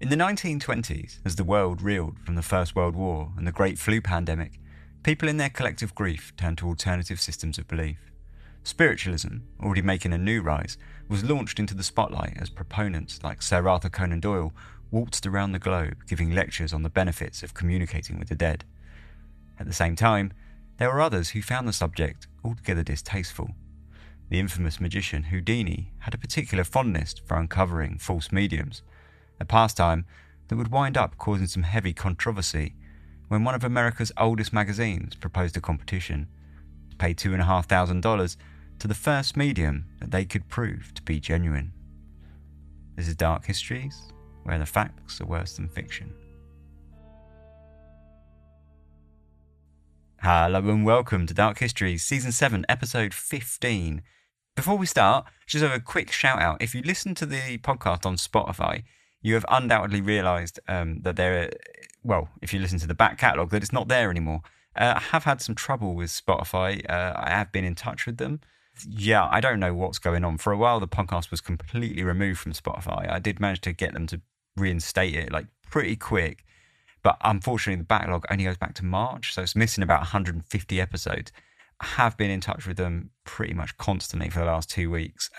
In the 1920s, as the world reeled from the First World War and the Great Flu pandemic, people in their collective grief turned to alternative systems of belief. Spiritualism, already making a new rise, was launched into the spotlight as proponents like Sir Arthur Conan Doyle waltzed around the globe giving lectures on the benefits of communicating with the dead. At the same time, there were others who found the subject altogether distasteful. The infamous magician Houdini had a particular fondness for uncovering false mediums, a pastime that would wind up causing some heavy controversy when one of America's oldest magazines proposed a competition to pay $2,500 to the first medium that they could prove to be genuine. This is Dark Histories, where the facts are worse than fiction. Hello and welcome to Dark Histories, Season 7, Episode 15. Before we start, just have a quick shout out. If you listen to the podcast on Spotify, you have undoubtedly realised that if you listen to the back catalogue, that it's not there anymore. I have had some trouble with Spotify. I have been in touch with them. Yeah, I don't know what's going on. For a while, the podcast was completely removed from Spotify. I did manage to get them to reinstate it pretty quick. But unfortunately, the backlog only goes back to March, so it's missing about 150 episodes. I have been in touch with them pretty much constantly for the last 2 weeks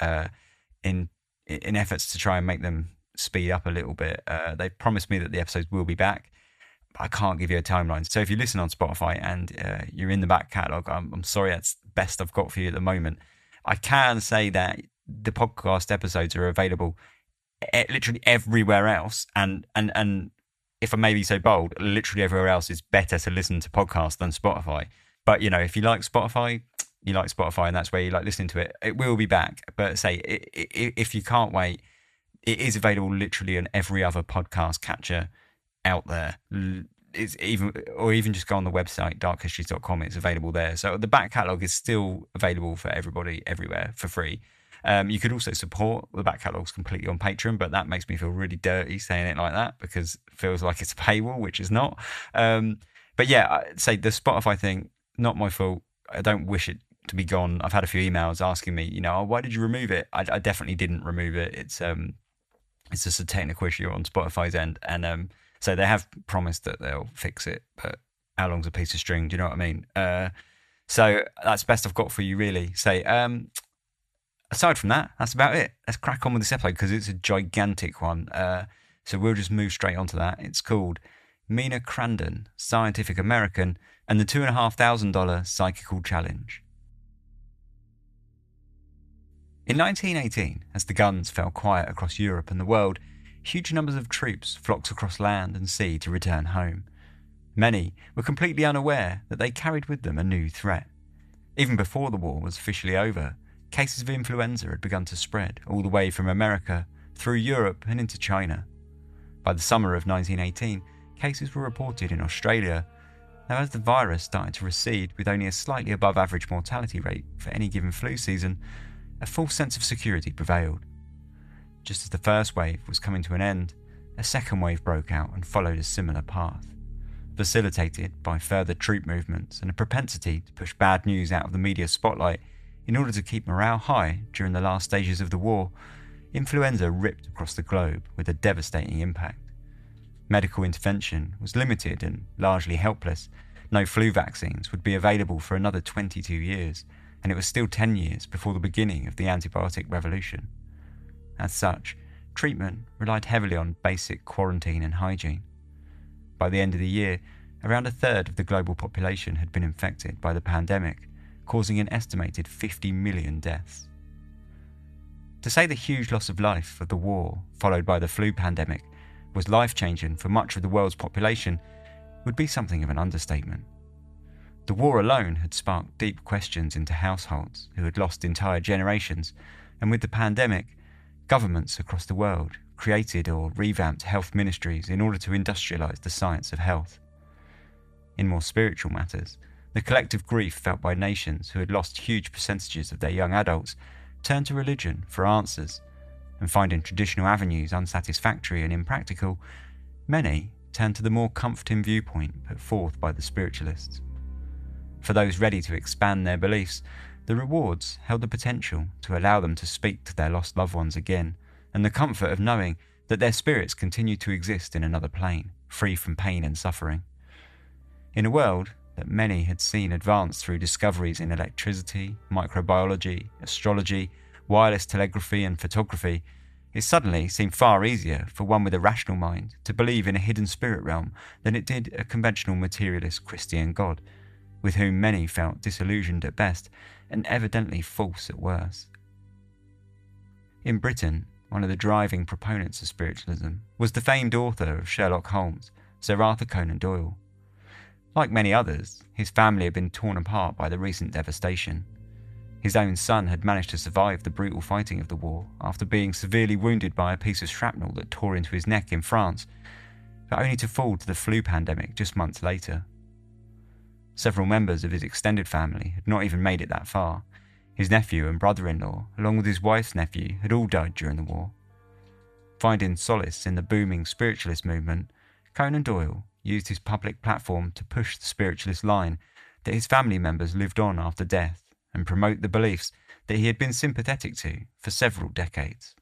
in efforts to try and make them speed up a little bit. They've promised me that the episodes will be back, but I can't give you a timeline. So if you listen on Spotify and you're in the back catalogue, I'm sorry, that's the best I've got for you at the moment. I can say that the podcast episodes are available literally everywhere else, and if I may be so bold, literally everywhere else is better to listen to podcasts than Spotify. But, if you like Spotify, and that's where you like listening to it. It will be back. But if you can't wait, it is available literally on every other podcast catcher out there. It's even just go on the website, darkhistories.com, it's available there. So the back catalogue is still available for everybody, everywhere, for free. You could also support the back catalogues completely on Patreon, but that makes me feel really dirty saying it like that because it feels like it's a paywall, which is not. But yeah, I'd say the Spotify thing, not my fault. I don't wish it to be gone. I've had a few emails asking me, why did you remove it? I definitely didn't remove it. It's just a technical issue on Spotify's end, and so they have promised that they'll fix it. But how long's a piece of string? Do you know what I mean? So that's best I've got for you, really. Aside from that, that's about it. Let's crack on with this episode because it's a gigantic one. So we'll just move straight onto that. It's called Mina, Crandon, Scientific American, and the $2,500 Psychical Challenge. In 1918, as the guns fell quiet across Europe and the world, huge numbers of troops flocked across land and sea to return home. Many were completely unaware that they carried with them a new threat. Even before the war was officially over, cases of influenza had begun to spread all the way from America, through Europe and into China. By the summer of 1918, cases were reported in Australia. Now, as the virus started to recede with only a slightly above average mortality rate for any given flu season, a false sense of security prevailed. Just as the first wave was coming to an end, a second wave broke out and followed a similar path. Facilitated by further troop movements and a propensity to push bad news out of the media spotlight in order to keep morale high during the last stages of the war, influenza ripped across the globe with a devastating impact. Medical intervention was limited and largely helpless. No flu vaccines would be available for another 22 years, and it was still 10 years before the beginning of the antibiotic revolution. As such, treatment relied heavily on basic quarantine and hygiene. By the end of the year, around a third of the global population had been infected by the pandemic, causing an estimated 50 million deaths. To say the huge loss of life of the war, followed by the flu pandemic, was life-changing for much of the world's population would be something of an understatement. The war alone had sparked deep questions into households who had lost entire generations, and with the pandemic, governments across the world created or revamped health ministries in order to industrialise the science of health. In more spiritual matters, the collective grief felt by nations who had lost huge percentages of their young adults turned to religion for answers, and finding traditional avenues unsatisfactory and impractical, many turned to the more comforting viewpoint put forth by the spiritualists. For those ready to expand their beliefs, the rewards held the potential to allow them to speak to their lost loved ones again, and the comfort of knowing that their spirits continued to exist in another plane, free from pain and suffering. In a world that many had seen advance through discoveries in electricity, microbiology, astrology, wireless telegraphy and photography, it suddenly seemed far easier for one with a rational mind to believe in a hidden spirit realm than it did a conventional materialist Christian God, with whom many felt disillusioned at best and evidently false at worst. In Britain, one of the driving proponents of spiritualism was the famed author of Sherlock Holmes, Sir Arthur Conan Doyle. Like many others, his family had been torn apart by the recent devastation. His own son had managed to survive the brutal fighting of the war after being severely wounded by a piece of shrapnel that tore into his neck in France, but only to fall to the flu pandemic just months later. Several members of his extended family had not even made it that far. His nephew and brother-in-law, along with his wife's nephew, had all died during the war. Finding solace in the booming spiritualist movement, Conan Doyle used his public platform to push the spiritualist line that his family members lived on after death and promote the beliefs that he had been sympathetic to for several decades.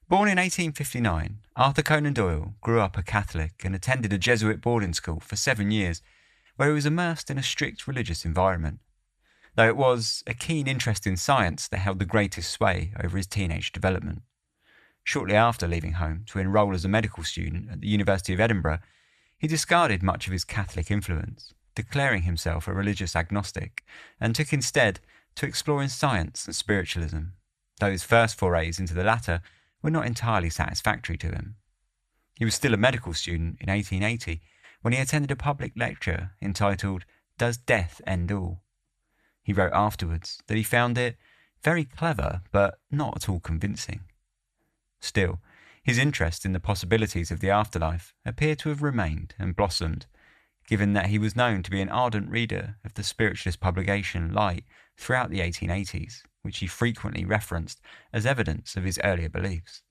Born in 1859, Arthur Conan Doyle grew up a Catholic and attended a Jesuit boarding school for 7 years, where he was immersed in a strict religious environment, though it was a keen interest in science that held the greatest sway over his teenage development. Shortly after leaving home to enrol as a medical student at the University of Edinburgh, he discarded much of his Catholic influence, declaring himself a religious agnostic, and took instead to exploring science and spiritualism, though his first forays into the latter were not entirely satisfactory to him. He was still a medical student in 1880 when he attended a public lecture entitled "Does Death End All?" He wrote afterwards that he found it very clever but not at all convincing. Still, his interest in the possibilities of the afterlife appeared to have remained and blossomed, given that he was known to be an ardent reader of the spiritualist publication Light throughout the 1880s, which he frequently referenced as evidence of his earlier beliefs.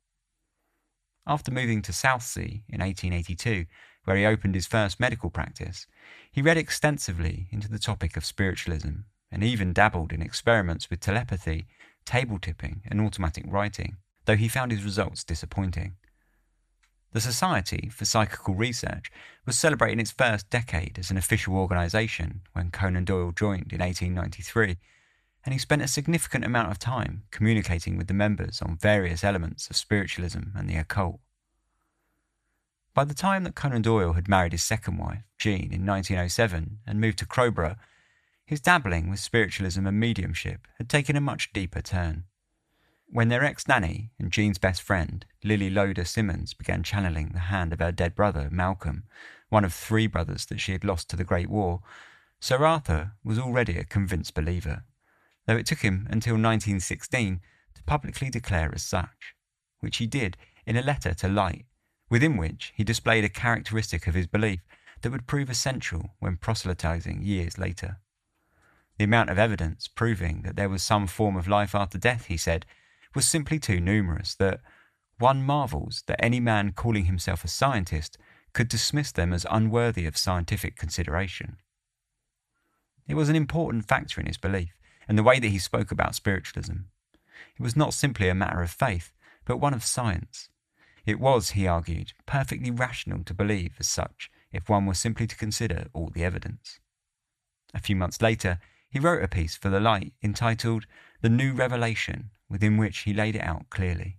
After moving to Southsea in 1882, where he opened his first medical practice, he read extensively into the topic of spiritualism and even dabbled in experiments with telepathy, table tipping and automatic writing, though he found his results disappointing. The Society for Psychical Research was celebrating its first decade as an official organisation when Conan Doyle joined in 1893, and he spent a significant amount of time communicating with the members on various elements of spiritualism and the occult. By the time that Conan Doyle had married his second wife, Jean, in 1907 and moved to Crowborough, his dabbling with spiritualism and mediumship had taken a much deeper turn. When their ex-nanny and Jean's best friend, Lily Loder Simmons, began channeling the hand of her dead brother, Malcolm, one of 3 brothers that she had lost to the Great War, Sir Arthur was already a convinced believer, though it took him until 1916 to publicly declare as such, which he did in a letter to Light, within which he displayed a characteristic of his belief that would prove essential when proselytizing years later. The amount of evidence proving that there was some form of life after death, he said, was simply too numerous that one marvels that any man calling himself a scientist could dismiss them as unworthy of scientific consideration. It was an important factor in his belief and the way that he spoke about spiritualism. It was not simply a matter of faith, but one of science. It was, he argued, perfectly rational to believe as such if one were simply to consider all the evidence. A few months later, he wrote a piece for The Light entitled "The New Revelation," within which he laid it out clearly.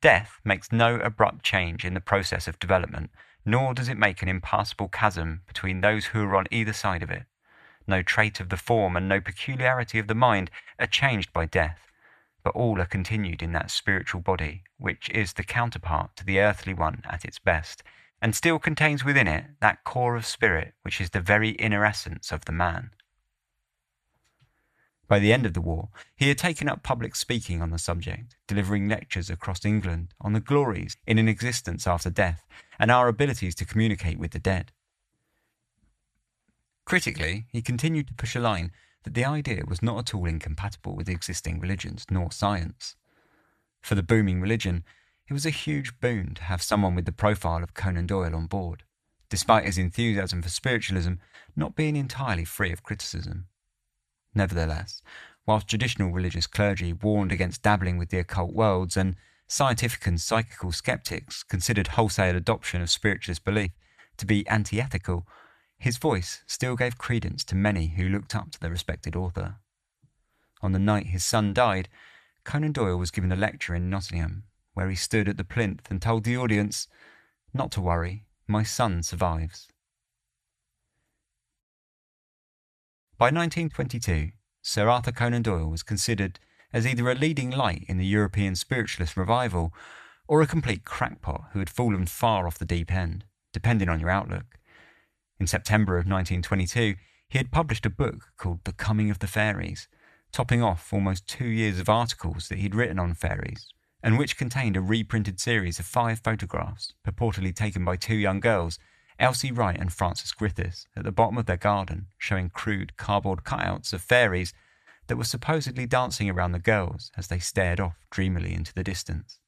Death makes no abrupt change in the process of development, nor does it make an impassable chasm between those who are on either side of it. No trait of the form and no peculiarity of the mind are changed by death, but all are continued in that spiritual body, which is the counterpart to the earthly one at its best, and still contains within it that core of spirit which is the very inner essence of the man. By the end of the war, he had taken up public speaking on the subject, delivering lectures across England on the glories in an existence after death and our abilities to communicate with the dead. Critically, he continued to push a line that the idea was not at all incompatible with existing religions nor science. For the booming religion, it was a huge boon to have someone with the profile of Conan Doyle on board, despite his enthusiasm for spiritualism not being entirely free of criticism. Nevertheless, whilst traditional religious clergy warned against dabbling with the occult worlds and scientific and psychical skeptics considered wholesale adoption of spiritualist belief to be anti-ethical, his voice still gave credence to many who looked up to the respected author. On the night his son died, Conan Doyle was given a lecture in Nottingham, where he stood at the plinth and told the audience, "Not to worry, my son survives." By 1922, Sir Arthur Conan Doyle was considered as either a leading light in the European spiritualist revival or a complete crackpot who had fallen far off the deep end, depending on your outlook. In September of 1922, he had published a book called The Coming of the Fairies, topping off almost 2 years of articles that he'd written on fairies, and which contained a reprinted series of 5 photographs purportedly taken by 2 young girls, Elsie Wright and Frances Griffiths, at the bottom of their garden, showing crude cardboard cutouts of fairies that were supposedly dancing around the girls as they stared off dreamily into the distance.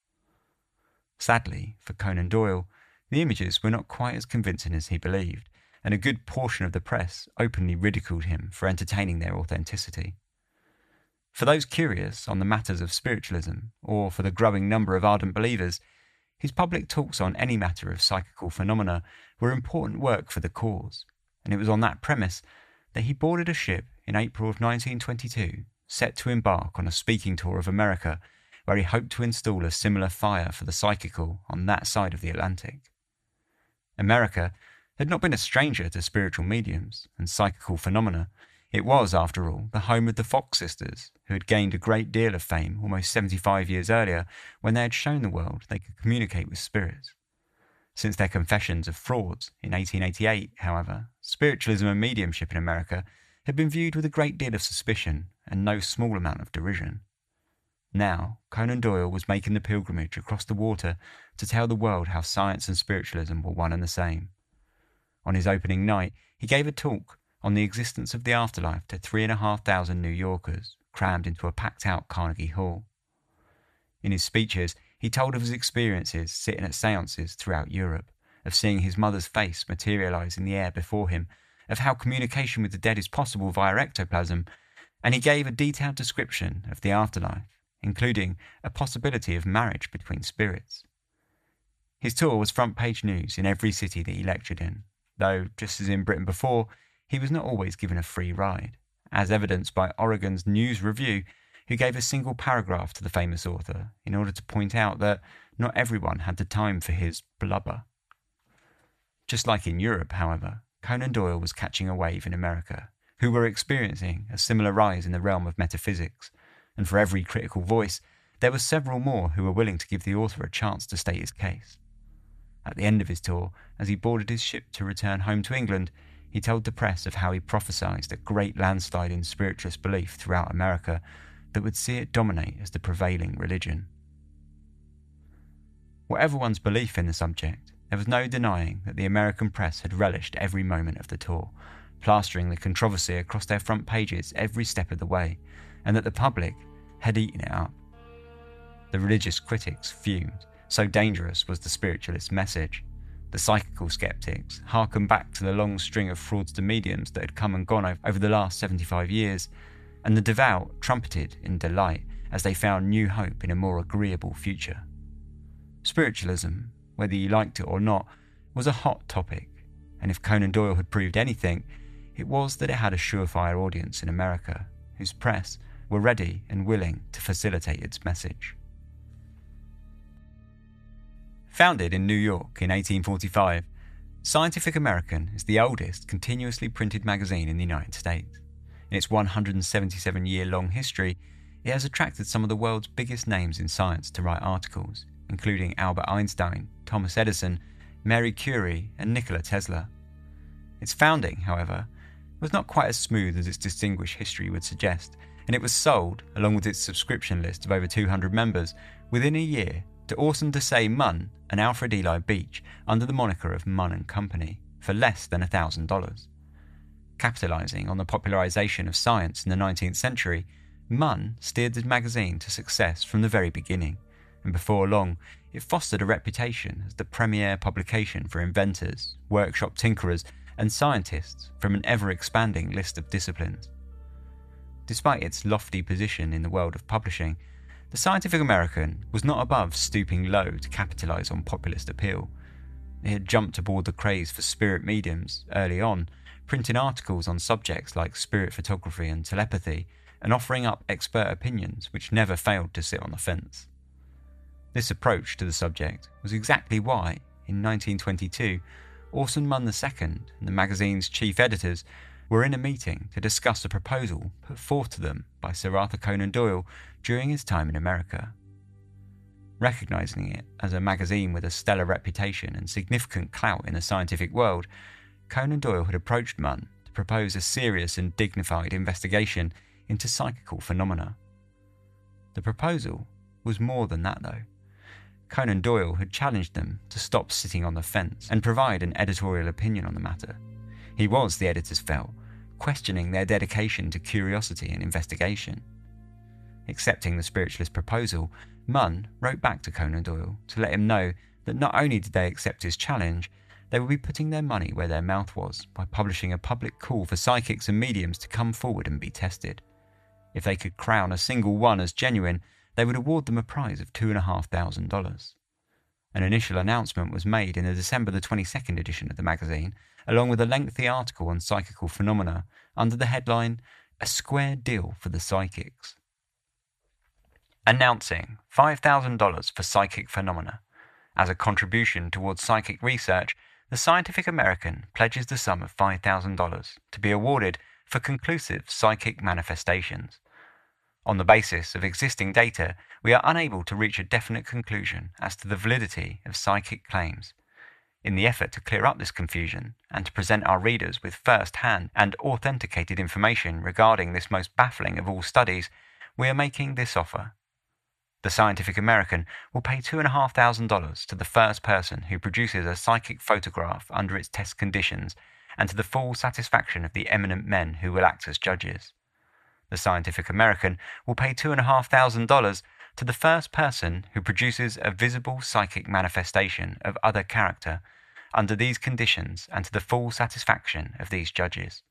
Sadly, for Conan Doyle, the images were not quite as convincing as he believed, and a good portion of the press openly ridiculed him for entertaining their authenticity. For those curious on the matters of spiritualism, or for the growing number of ardent believers, his public talks on any matter of psychical phenomena were important work for the cause, and it was on that premise that he boarded a ship in April of 1922, set to embark on a speaking tour of America, where he hoped to install a similar fire for the Psychical on that side of the Atlantic. America had not been a stranger to spiritual mediums and psychical phenomena. It was, after all, the home of the Fox sisters, who had gained a great deal of fame almost 75 years earlier when they had shown the world they could communicate with spirits. Since their confessions of frauds in 1888, however, spiritualism and mediumship in America had been viewed with a great deal of suspicion and no small amount of derision. Now, Conan Doyle was making the pilgrimage across the water to tell the world how science and spiritualism were one and the same. On his opening night, he gave a talk on the existence of the afterlife to 3,500 New Yorkers, crammed into a packed-out Carnegie Hall. In his speeches, he told of his experiences sitting at séances throughout Europe, of seeing his mother's face materialize in the air before him, of how communication with the dead is possible via ectoplasm, and he gave a detailed description of the afterlife, including a possibility of marriage between spirits. His tour was front-page news in every city that he lectured in, though, just as in Britain before, he was not always given a free ride, as evidenced by Oregon's News Review, who gave a single paragraph to the famous author in order to point out that not everyone had the time for his blubber. Just like in Europe, however, Conan Doyle was catching a wave in America, who were experiencing a similar rise in the realm of metaphysics, and for every critical voice, there were several more who were willing to give the author a chance to state his case. At the end of his tour, as he boarded his ship to return home to England, he told the press of how he prophesied a great landslide in spiritualist belief throughout America that would see it dominate as the prevailing religion. Whatever one's belief in the subject, there was no denying that the American press had relished every moment of the tour, plastering the controversy across their front pages every step of the way, and that the public had eaten it up. The religious critics fumed, so dangerous was the spiritualist message. The psychical skeptics harkened back to the long string of fraudster mediums that had come and gone over the last 75 years, and the devout trumpeted in delight as they found new hope in a more agreeable future. Spiritualism, whether you liked it or not, was a hot topic, and if Conan Doyle had proved anything, it was that it had a surefire audience in America, whose press were ready and willing to facilitate its message. Founded in New York in 1845, Scientific American is the oldest continuously printed magazine in the United States. In its 177-year-long history, it has attracted some of the world's biggest names in science to write articles, including Albert Einstein, Thomas Edison, Marie Curie, and Nikola Tesla. Its founding, however, was not quite as smooth as its distinguished history would suggest, and it was sold, along with its subscription list of over 200 members, within a year to Orson Desai Munn and Alfred Ely Beach under the moniker of Munn & Company for less than $1,000. Capitalising on the popularisation of science in the 19th century, Munn steered the magazine to success from the very beginning, and before long it fostered a reputation as the premier publication for inventors, workshop tinkerers and scientists from an ever-expanding list of disciplines. Despite its lofty position in the world of publishing, the Scientific American was not above stooping low to capitalise on populist appeal. It had jumped aboard the craze for spirit mediums early on, printing articles on subjects like spirit photography and telepathy, and offering up expert opinions which never failed to sit on the fence. This approach to the subject was exactly why, in 1922, Orson Munn II and the magazine's chief editors were in a meeting to discuss a proposal put forth to them by Sir Arthur Conan Doyle during his time in America. Recognising it as a magazine with a stellar reputation and significant clout in the scientific world, Conan Doyle had approached Munn to propose a serious and dignified investigation into psychical phenomena. The proposal was more than that, though. Conan Doyle had challenged them to stop sitting on the fence and provide an editorial opinion on the matter. He was, the editors felt, questioning their dedication to curiosity and investigation. Accepting the spiritualist proposal, Munn wrote back to Conan Doyle to let him know that not only did they accept his challenge, they would be putting their money where their mouth was by publishing a public call for psychics and mediums to come forward and be tested. If they could crown a single one as genuine, they would award them a prize of $2,500. An initial announcement was made in the December 22nd edition of the magazine, along with a lengthy article on psychical phenomena under the headline, "A Square Deal for the Psychics." Announcing $5,000 for psychic phenomena. As a contribution towards psychic research, the Scientific American pledges the sum of $5,000 to be awarded for conclusive psychic manifestations. On the basis of existing data, we are unable to reach a definite conclusion as to the validity of psychic claims. In the effort to clear up this confusion and to present our readers with first-hand and authenticated information regarding this most baffling of all studies, we are making this offer. The Scientific American will pay $2,500 to the first person who produces a psychic photograph under its test conditions and to the full satisfaction of the eminent men who will act as judges. The Scientific American will pay $2,500 to the first person who produces a visible psychic manifestation of other character under these conditions and to the full satisfaction of these judges.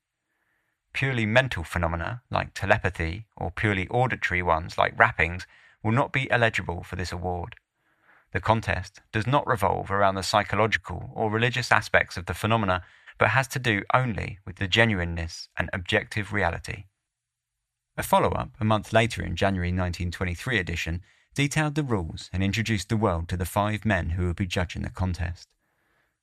Purely mental phenomena like telepathy or purely auditory ones like rappings will not be eligible for this award. The contest does not revolve around the psychological or religious aspects of the phenomena, but has to do only with the genuineness and objective reality. A follow-up, a month later in January 1923 edition, detailed the rules and introduced the world to the 5 men who would be judging the contest.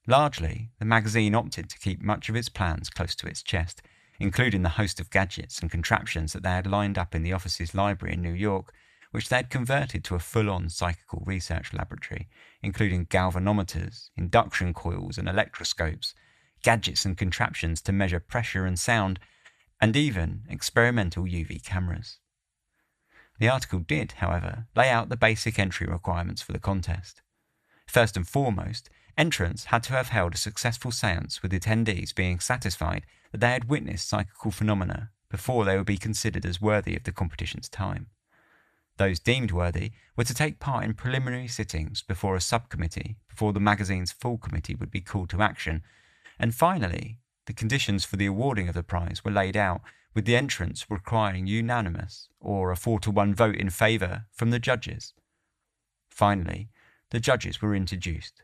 Largely, the magazine opted to keep much of its plans close to its chest, including the host of gadgets and contraptions that they had lined up in the office's library in New York, which they had converted to a full-on psychical research laboratory, including galvanometers, induction coils and electroscopes, gadgets and contraptions to measure pressure and sound, and even experimental UV cameras. The article did, however, lay out the basic entry requirements for the contest. First and foremost, entrants had to have held a successful séance with attendees being satisfied that they had witnessed psychical phenomena before they would be considered as worthy of the competition's time. Those deemed worthy were to take part in preliminary sittings before a subcommittee, before the magazine's full committee would be called to action, and finally, the conditions for the awarding of the prize were laid out, with the entrants requiring unanimous or a 4-to-1 vote in favour from the judges. Finally, the judges were introduced.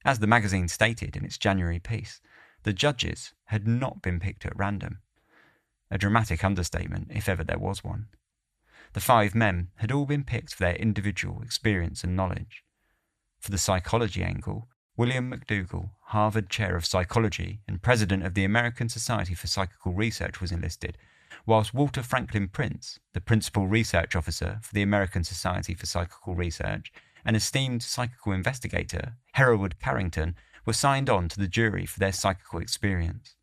As the magazine stated in its January piece, the judges had not been picked at random. A dramatic understatement, if ever there was one. The 5 men had all been picked for their individual experience and knowledge. For the psychology angle, William McDougall, Harvard Chair of Psychology and President of the American Society for Psychical Research, was enlisted, whilst Walter Franklin Prince, the Principal Research Officer for the American Society for Psychical Research, and esteemed psychical investigator, Hereward Carrington, were signed on to the jury for their psychical experience.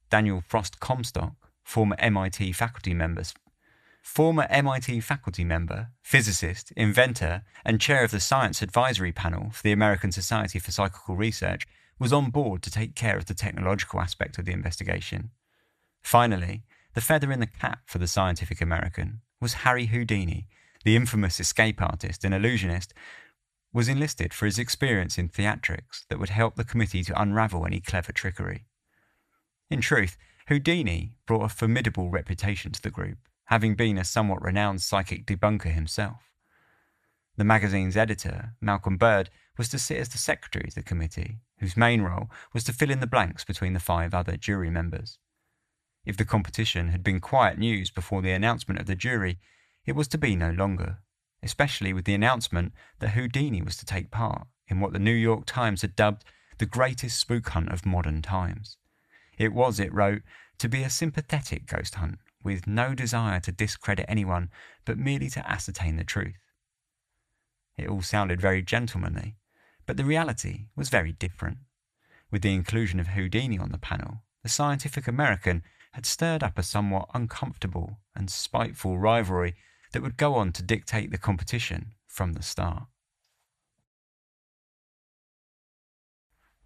Daniel Frost Comstock, former MIT faculty member, physicist, inventor, and chair of the Science Advisory Panel for the American Society for Psychical Research, was on board to take care of the technological aspect of the investigation. Finally, the feather in the cap for the Scientific American was Harry Houdini, the infamous escape artist and illusionist, was enlisted for his experience in theatrics that would help the committee to unravel any clever trickery. In truth, Houdini brought a formidable reputation to the group, having been a somewhat renowned psychic debunker himself. The magazine's editor, Malcolm Bird, was to sit as the secretary of the committee, whose main role was to fill in the blanks between the 5 other jury members. If the competition had been quiet news before the announcement of the jury, it was to be no longer, especially with the announcement that Houdini was to take part in what the New York Times had dubbed the greatest spook hunt of modern times. It was, it wrote, to be a sympathetic ghost hunt, with no desire to discredit anyone, but merely to ascertain the truth. It all sounded very gentlemanly, but the reality was very different. With the inclusion of Houdini on the panel, the Scientific American had stirred up a somewhat uncomfortable and spiteful rivalry that would go on to dictate the competition from the start.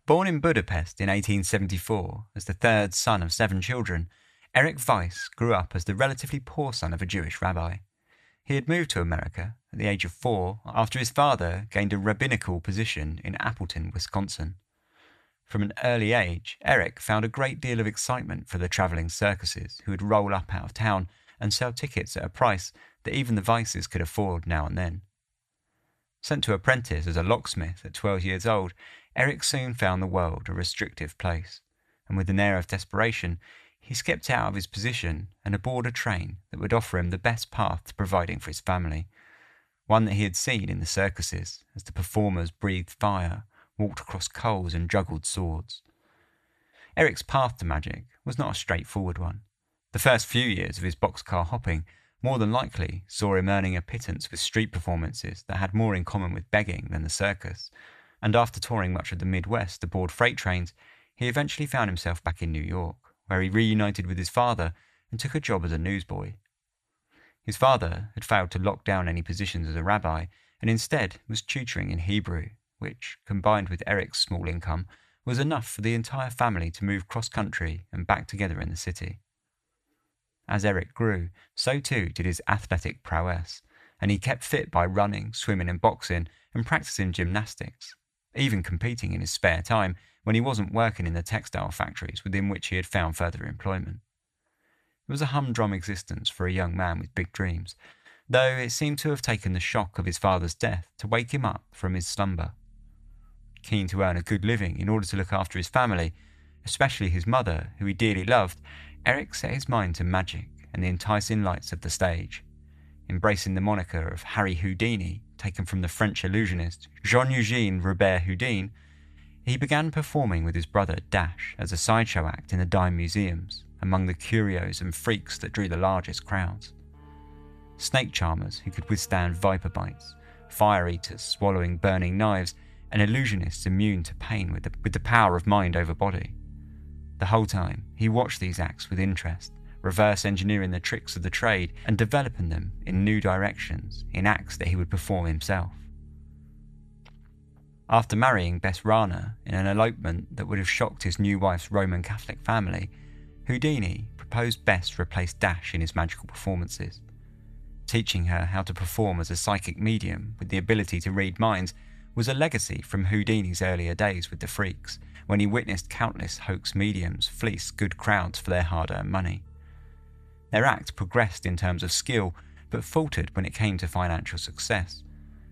Born in Budapest in 1874 as the 3rd son of 7 children, Erich Weiss grew up as the relatively poor son of a Jewish rabbi. He had moved to America at the age of 4 after his father gained a rabbinical position in Appleton, Wisconsin. From an early age, Erich found a great deal of excitement for the travelling circuses who would roll up out of town and sell tickets at a price that even the Weisses could afford now and then. Sent to apprentice as a locksmith at 12 years old, Erich soon found the world a restrictive place, and with an air of desperation, he skipped out of his position and aboard a train that would offer him the best path to providing for his family, one that he had seen in the circuses as the performers breathed fire, walked across coals and juggled swords. Erich's path to magic was not a straightforward one. The first few years of his boxcar hopping more than likely saw him earning a pittance with street performances that had more in common with begging than the circus, and after touring much of the Midwest aboard freight trains, he eventually found himself back in New York, where he reunited with his father and took a job as a newsboy. His father had failed to lock down any positions as a rabbi, and instead was tutoring in Hebrew, which, combined with Erich's small income, was enough for the entire family to move cross-country and back together in the city. As Erich grew, so too did his athletic prowess, and he kept fit by running, swimming and boxing, and practicing gymnastics, even competing in his spare time when he wasn't working in the textile factories within which he had found further employment. It was a humdrum existence for a young man with big dreams, though it seemed to have taken the shock of his father's death to wake him up from his slumber. Keen to earn a good living in order to look after his family, especially his mother, who he dearly loved, Erich set his mind to magic and the enticing lights of the stage. Embracing the moniker of Harry Houdini, taken from the French illusionist Jean-Eugène Robert Houdin, he began performing with his brother Dash as a sideshow act in the dime museums, among the curios and freaks that drew the largest crowds. Snake charmers who could withstand viper bites, fire eaters swallowing burning knives, and illusionists immune to pain with the power of mind over body. The whole time, he watched these acts with interest, reverse engineering the tricks of the trade and developing them in new directions in acts that he would perform himself. After marrying Bess Rana in an elopement that would have shocked his new wife's Roman Catholic family, Houdini proposed Bess replace Dash in his magical performances. Teaching her how to perform as a psychic medium with the ability to read minds was a legacy from Houdini's earlier days with the freaks, when he witnessed countless hoax mediums fleece good crowds for their hard-earned money. Their act progressed in terms of skill, but faltered when it came to financial success,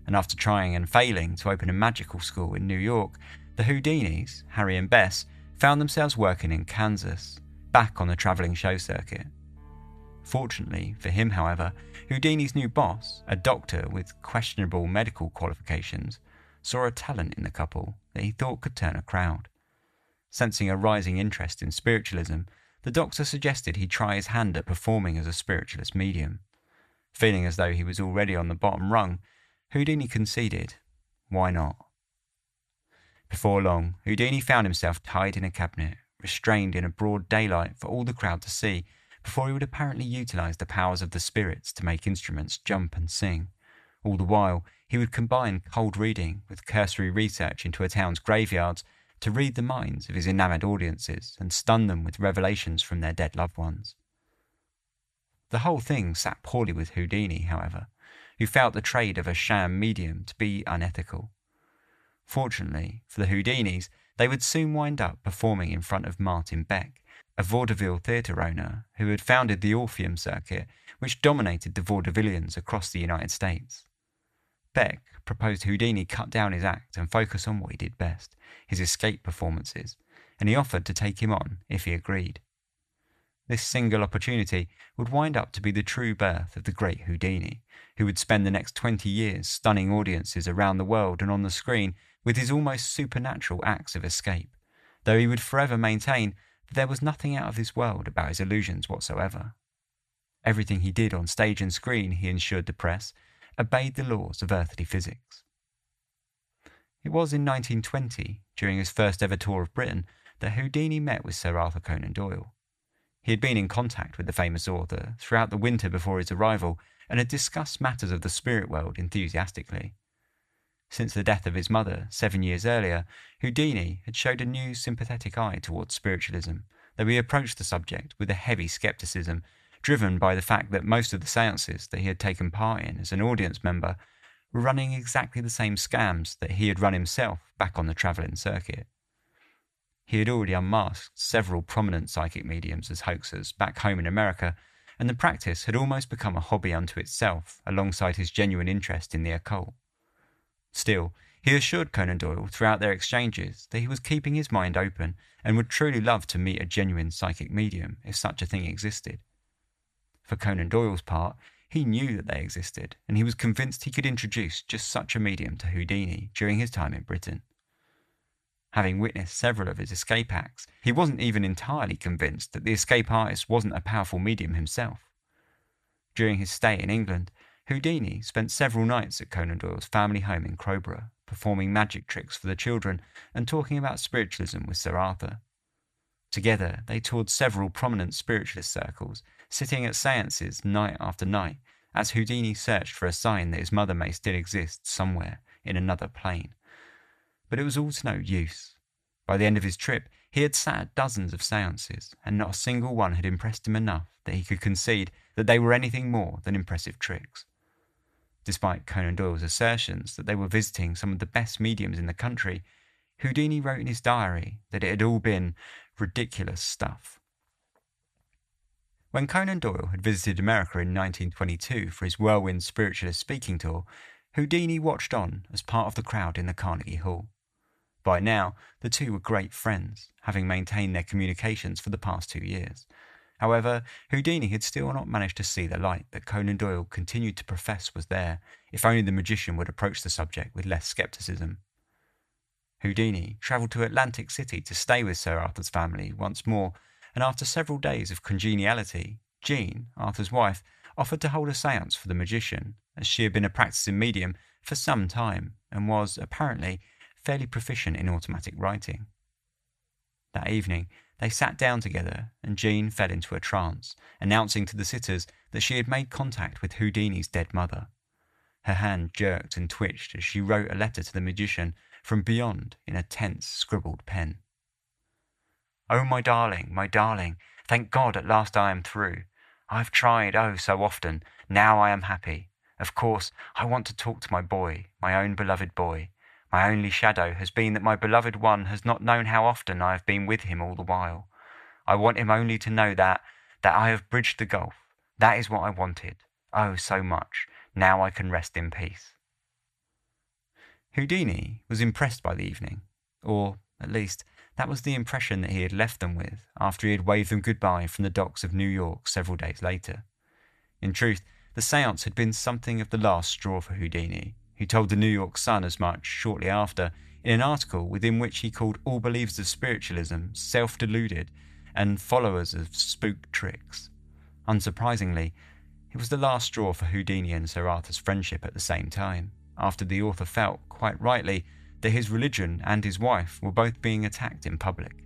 and after trying and failing to open a magical school in New York, the Houdinis, Harry and Bess, found themselves working in Kansas, back on the travelling show circuit. Fortunately for him, however, Houdini's new boss, a doctor with questionable medical qualifications, saw a talent in the couple that he thought could turn a crowd. Sensing a rising interest in spiritualism, the doctor suggested he try his hand at performing as a spiritualist medium. Feeling as though he was already on the bottom rung, Houdini conceded, why not? Before long, Houdini found himself tied in a cabinet, restrained in a broad daylight for all the crowd to see, before he would apparently utilise the powers of the spirits to make instruments jump and sing. All the while, he would combine cold reading with cursory research into a town's graveyards to read the minds of his enamoured audiences and stun them with revelations from their dead loved ones. The whole thing sat poorly with Houdini, however, who felt the trade of a sham medium to be unethical. Fortunately for the Houdinis, they would soon wind up performing in front of Martin Beck, a vaudeville theatre owner who had founded the Orpheum circuit, which dominated the vaudevillians across the United States. Beck proposed Houdini cut down his act and focus on what he did best, his escape performances, and he offered to take him on if he agreed. This single opportunity would wind up to be the true birth of the great Houdini, who would spend the next 20 years stunning audiences around the world and on the screen with his almost supernatural acts of escape, though he would forever maintain that there was nothing out of this world about his illusions whatsoever. Everything he did on stage and screen, he assured the press, obeyed the laws of earthly physics. It was in 1920, during his first ever tour of Britain, that Houdini met with Sir Arthur Conan Doyle. He had been in contact with the famous author throughout the winter before his arrival and had discussed matters of the spirit world enthusiastically. Since the death of his mother 7 years earlier, Houdini had showed a new sympathetic eye towards spiritualism, though he approached the subject with a heavy scepticism, driven by the fact that most of the séances that he had taken part in as an audience member were running exactly the same scams that he had run himself back on the travelling circuit. He had already unmasked several prominent psychic mediums as hoaxers back home in America, and the practice had almost become a hobby unto itself alongside his genuine interest in the occult. Still, he assured Conan Doyle throughout their exchanges that he was keeping his mind open and would truly love to meet a genuine psychic medium if such a thing existed. For Conan Doyle's part, he knew that they existed, and he was convinced he could introduce just such a medium to Houdini during his time in Britain. Having witnessed several of his escape acts, he wasn't even entirely convinced that the escape artist wasn't a powerful medium himself. During his stay in England, Houdini spent several nights at Conan Doyle's family home in Crowborough, performing magic tricks for the children and talking about spiritualism with Sir Arthur. Together, they toured several prominent spiritualist circles, sitting at séances night after night, as Houdini searched for a sign that his mother may still exist somewhere in another plane. But it was all to no use. By the end of his trip, he had sat at dozens of séances, and not a single one had impressed him enough that he could concede that they were anything more than impressive tricks. Despite Conan Doyle's assertions that they were visiting some of the best mediums in the country, Houdini wrote in his diary that it had all been ridiculous stuff. When Conan Doyle had visited America in 1922 for his whirlwind spiritualist speaking tour, Houdini watched on as part of the crowd in the Carnegie Hall. By now, the two were great friends, having maintained their communications for the past 2 years. However, Houdini had still not managed to see the light that Conan Doyle continued to profess was there, if only the magician would approach the subject with less scepticism. Houdini travelled to Atlantic City to stay with Sir Arthur's family once more, and after several days of congeniality, Jean, Arthur's wife, offered to hold a séance for the magician, as she had been a practicing medium for some time and was, apparently, fairly proficient in automatic writing. That evening, they sat down together and Jean fell into a trance, announcing to the sitters that she had made contact with Houdini's dead mother. Her hand jerked and twitched as she wrote a letter to the magician from beyond in a tense, scribbled pen. "Oh, my darling, thank God at last I am through. I have tried, oh, so often. Now I am happy. Of course, I want to talk to my boy, my own beloved boy. My only shadow has been that my beloved one has not known how often I have been with him all the while. I want him only to know that I have bridged the gulf. That is what I wanted. Oh, so much. Now I can rest in peace." Houdini was impressed by the evening, or, at least, that was the impression that he had left them with after he had waved them goodbye from the docks of New York several days later. In truth, the séance had been something of the last straw for Houdini, who told the New York Sun as much shortly after in an article within which he called all believers of spiritualism self-deluded and followers of spook tricks. Unsurprisingly, it was the last straw for Houdini and Sir Arthur's friendship at the same time, after the author felt, quite rightly, that his religion and his wife were both being attacked in public.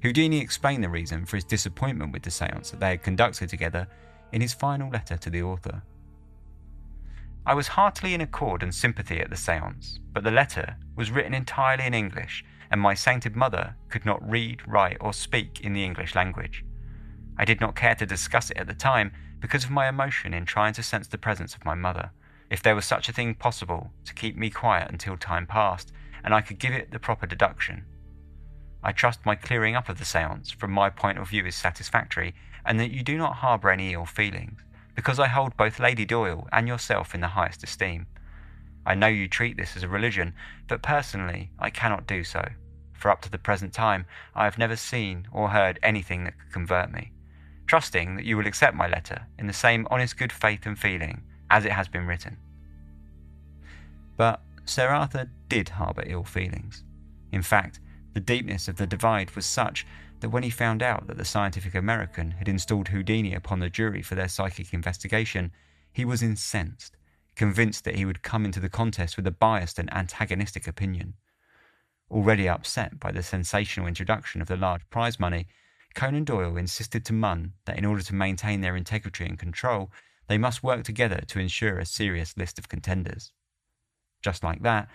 Houdini explained the reason for his disappointment with the séance that they had conducted together in his final letter to the author. "I was heartily in accord and sympathy at the séance, but the letter was written entirely in English, and my sainted mother could not read, write, or speak in the English language. I did not care to discuss it at the time because of my emotion in trying to sense the presence of my mother, if there was such a thing possible, to keep me quiet until time passed, and I could give it the proper deduction. I trust my clearing up of the séance from my point of view is satisfactory, and that you do not harbour any ill feelings, because I hold both Lady Doyle and yourself in the highest esteem. I know you treat this as a religion, but personally I cannot do so, for up to the present time I have never seen or heard anything that could convert me, trusting that you will accept my letter in the same honest good faith and feeling as it has been written. But Sir Arthur did harbour ill feelings. In fact, the deepness of the divide was such that when he found out that the Scientific American had installed Houdini upon the jury for their psychic investigation, he was incensed, convinced that he would come into the contest with a biased and antagonistic opinion. Already upset by the sensational introduction of the large prize money, Conan Doyle insisted to Munn that in order to maintain their integrity and control, they must work together to ensure a serious list of contenders. Just like that,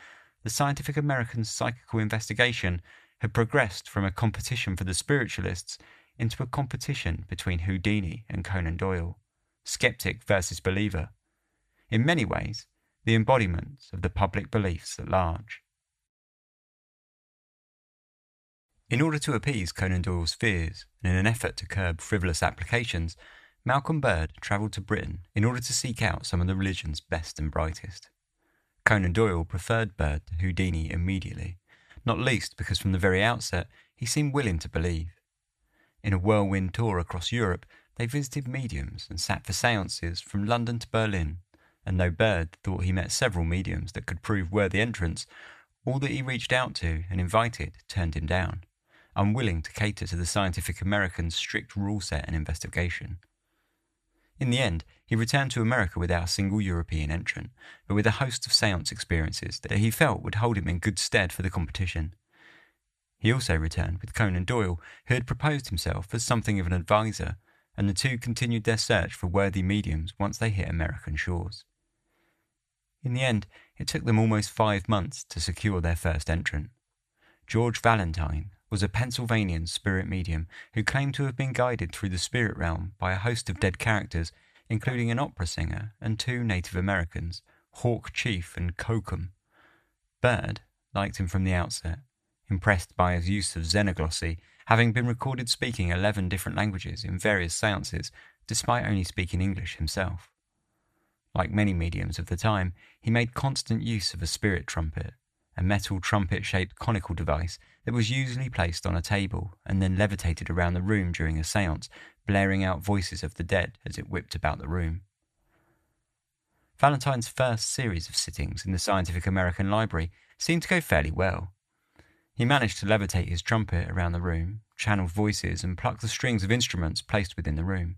the Scientific American's psychical investigation had progressed from a competition for the spiritualists into a competition between Houdini and Conan Doyle, skeptic versus believer. In many ways, the embodiments of the public beliefs at large. In order to appease Conan Doyle's fears and in an effort to curb frivolous applications, Malcolm Bird travelled to Britain in order to seek out some of the religion's best and brightest. Conan Doyle preferred Bird to Houdini immediately, not least because from the very outset he seemed willing to believe. In a whirlwind tour across Europe, they visited mediums and sat for séances from London to Berlin, and though Bird thought he met several mediums that could prove worthy entrants, all that he reached out to and invited turned him down, unwilling to cater to the Scientific American's strict rule set and investigation. In the end, he returned to America without a single European entrant, but with a host of séance experiences that he felt would hold him in good stead for the competition. He also returned with Conan Doyle, who had proposed himself as something of an advisor, and the two continued their search for worthy mediums once they hit American shores. In the end, it took them almost 5 months to secure their first entrant. George Valentine was a Pennsylvanian spirit medium who claimed to have been guided through the spirit realm by a host of dead characters, including an opera singer and 2 Native Americans, Hawk Chief and Kokum. Bird liked him from the outset, impressed by his use of xenoglossy, having been recorded speaking 11 different languages in various seances, despite only speaking English himself. Like many mediums of the time, he made constant use of a spirit trumpet, a metal trumpet-shaped conical device that was usually placed on a table and then levitated around the room during a séance, blaring out voices of the dead as it whipped about the room. Valentine's first series of sittings in the Scientific American Library seemed to go fairly well. He managed to levitate his trumpet around the room, channel voices and pluck the strings of instruments placed within the room.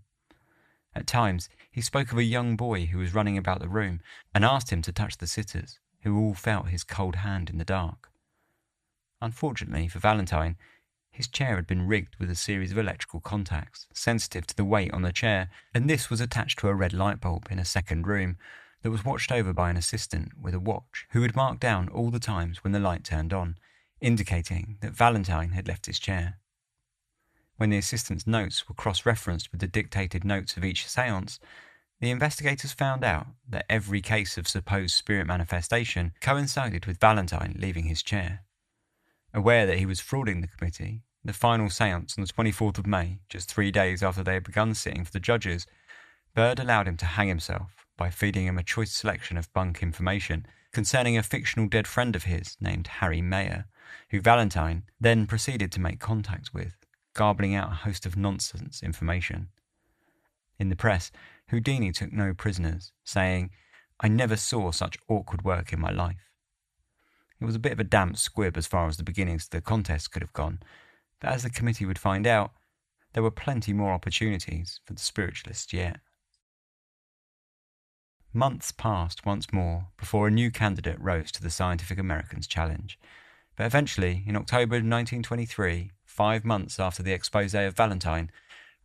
At times, he spoke of a young boy who was running about the room and asked him to touch the sitters, who all felt his cold hand in the dark. Unfortunately for Valentine, his chair had been rigged with a series of electrical contacts, sensitive to the weight on the chair, and this was attached to a red light bulb in a second room that was watched over by an assistant with a watch who would mark down all the times when the light turned on, indicating that Valentine had left his chair. When the assistant's notes were cross-referenced with the dictated notes of each séance, the investigators found out that every case of supposed spirit manifestation coincided with Valentine leaving his chair. Aware that he was frauding the committee, the final séance on the 24th of May, just 3 days after they had begun sitting for the judges, Bird allowed him to hang himself by feeding him a choice selection of bunk information concerning a fictional dead friend of his named Harry Mayer, who Valentine then proceeded to make contact with, garbling out a host of nonsense information. In the press, Houdini took no prisoners, saying, "I never saw such awkward work in my life." It was a bit of a damp squib as far as the beginnings of the contest could have gone, but as the committee would find out, there were plenty more opportunities for the spiritualists yet. Months passed once more before a new candidate rose to the Scientific American's challenge, but eventually, in October 1923, 5 months after the expose of Valentine,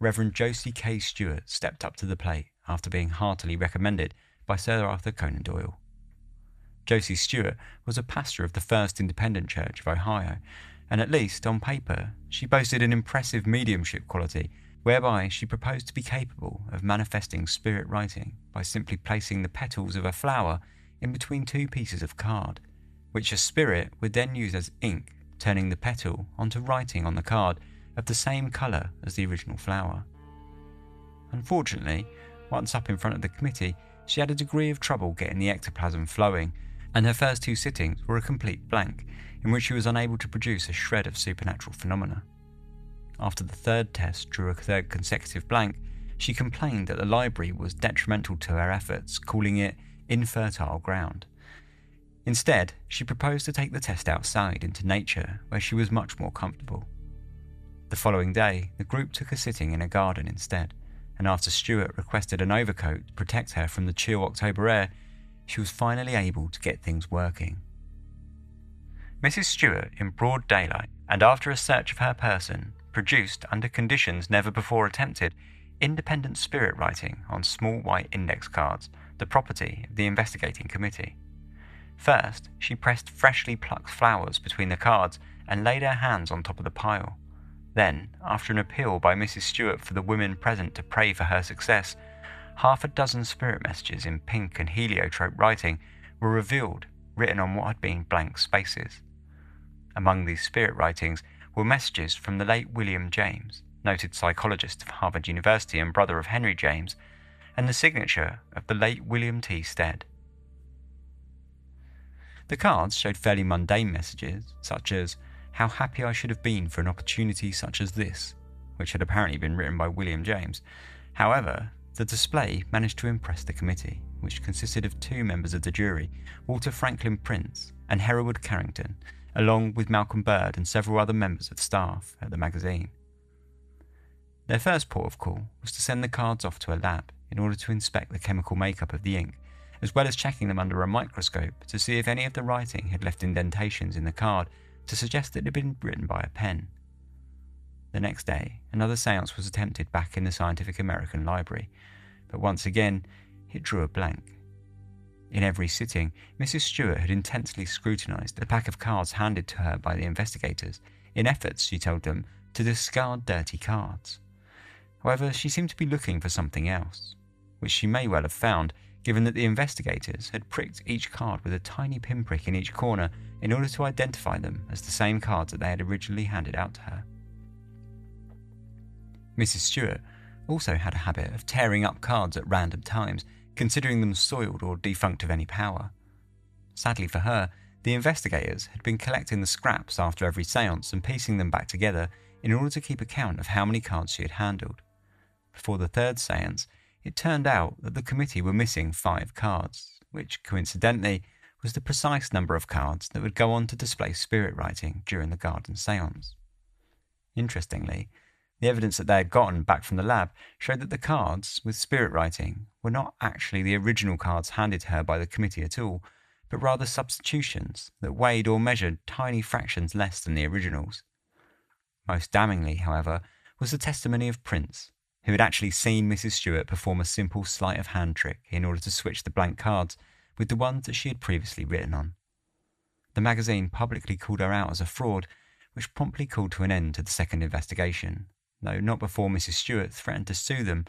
Reverend Josie K. Stewart stepped up to the plate after being heartily recommended by Sir Arthur Conan Doyle. Josie Stewart was a pastor of the First Independent Church of Ohio, and at least on paper, she boasted an impressive mediumship quality whereby she proposed to be capable of manifesting spirit writing by simply placing the petals of a flower in between 2 pieces of card, which a spirit would then use as ink turning the petal onto writing on the card of the same colour as the original flower. Unfortunately, once up in front of the committee, she had a degree of trouble getting the ectoplasm flowing, and her first 2 sittings were a complete blank, in which she was unable to produce a shred of supernatural phenomena. After the 3rd test drew a 3rd consecutive blank, she complained that the library was detrimental to her efforts, calling it infertile ground. Instead, she proposed to take the test outside into nature, where she was much more comfortable. The following day, the group took a sitting in a garden instead, and after Stuart requested an overcoat to protect her from the chill October air, she was finally able to get things working. Mrs. Stuart, in broad daylight, and after a search of her person, produced, under conditions never before attempted, independent spirit writing on small white index cards, the property of the investigating committee. First, she pressed freshly plucked flowers between the cards and laid her hands on top of the pile. Then, after an appeal by Mrs. Stuart for the women present to pray for her success, 6 spirit messages in pink and heliotrope writing were revealed, written on what had been blank spaces. Among these spirit writings were messages from the late William James, noted psychologist of Harvard University and brother of Henry James, and the signature of the late William T. Stead. The cards showed fairly mundane messages, such as, "How happy I should have been for an opportunity such as this," which had apparently been written by William James. However, the display managed to impress the committee, which consisted of 2 members of the jury, Walter Franklin Prince and Hereward Carrington, along with Malcolm Bird and several other members of staff at the magazine. Their first port of call was to send the cards off to a lab in order to inspect the chemical makeup of the ink, as well as checking them under a microscope to see if any of the writing had left indentations in the card to suggest that it had been written by a pen. The next day, another séance was attempted back in the Scientific American Library, but once again, it drew a blank. In every sitting, Mrs. Stuart had intensely scrutinised the pack of cards handed to her by the investigators, in efforts, she told them, to discard dirty cards. However, she seemed to be looking for something else, which she may well have found, given that the investigators had pricked each card with a tiny pinprick in each corner in order to identify them as the same cards that they had originally handed out to her. Mrs. Stuart also had a habit of tearing up cards at random times, considering them soiled or defunct of any power. Sadly for her, the investigators had been collecting the scraps after every séance and piecing them back together in order to keep account of how many cards she had handled. Before the 3rd séance, it turned out that the committee were missing 5 cards, which, coincidentally, was the precise number of cards that would go on to display spirit writing during the garden séance. Interestingly, the evidence that they had gotten back from the lab showed that the cards with spirit writing were not actually the original cards handed to her by the committee at all, but rather substitutions that weighed or measured tiny fractions less than the originals. Most damningly, however, was the testimony of Prince, who had actually seen Mrs. Stuart perform a simple sleight of hand trick in order to switch the blank cards with the ones that she had previously written on. The magazine publicly called her out as a fraud, which promptly called to an end to the 2nd investigation, though not before Mrs. Stuart threatened to sue them,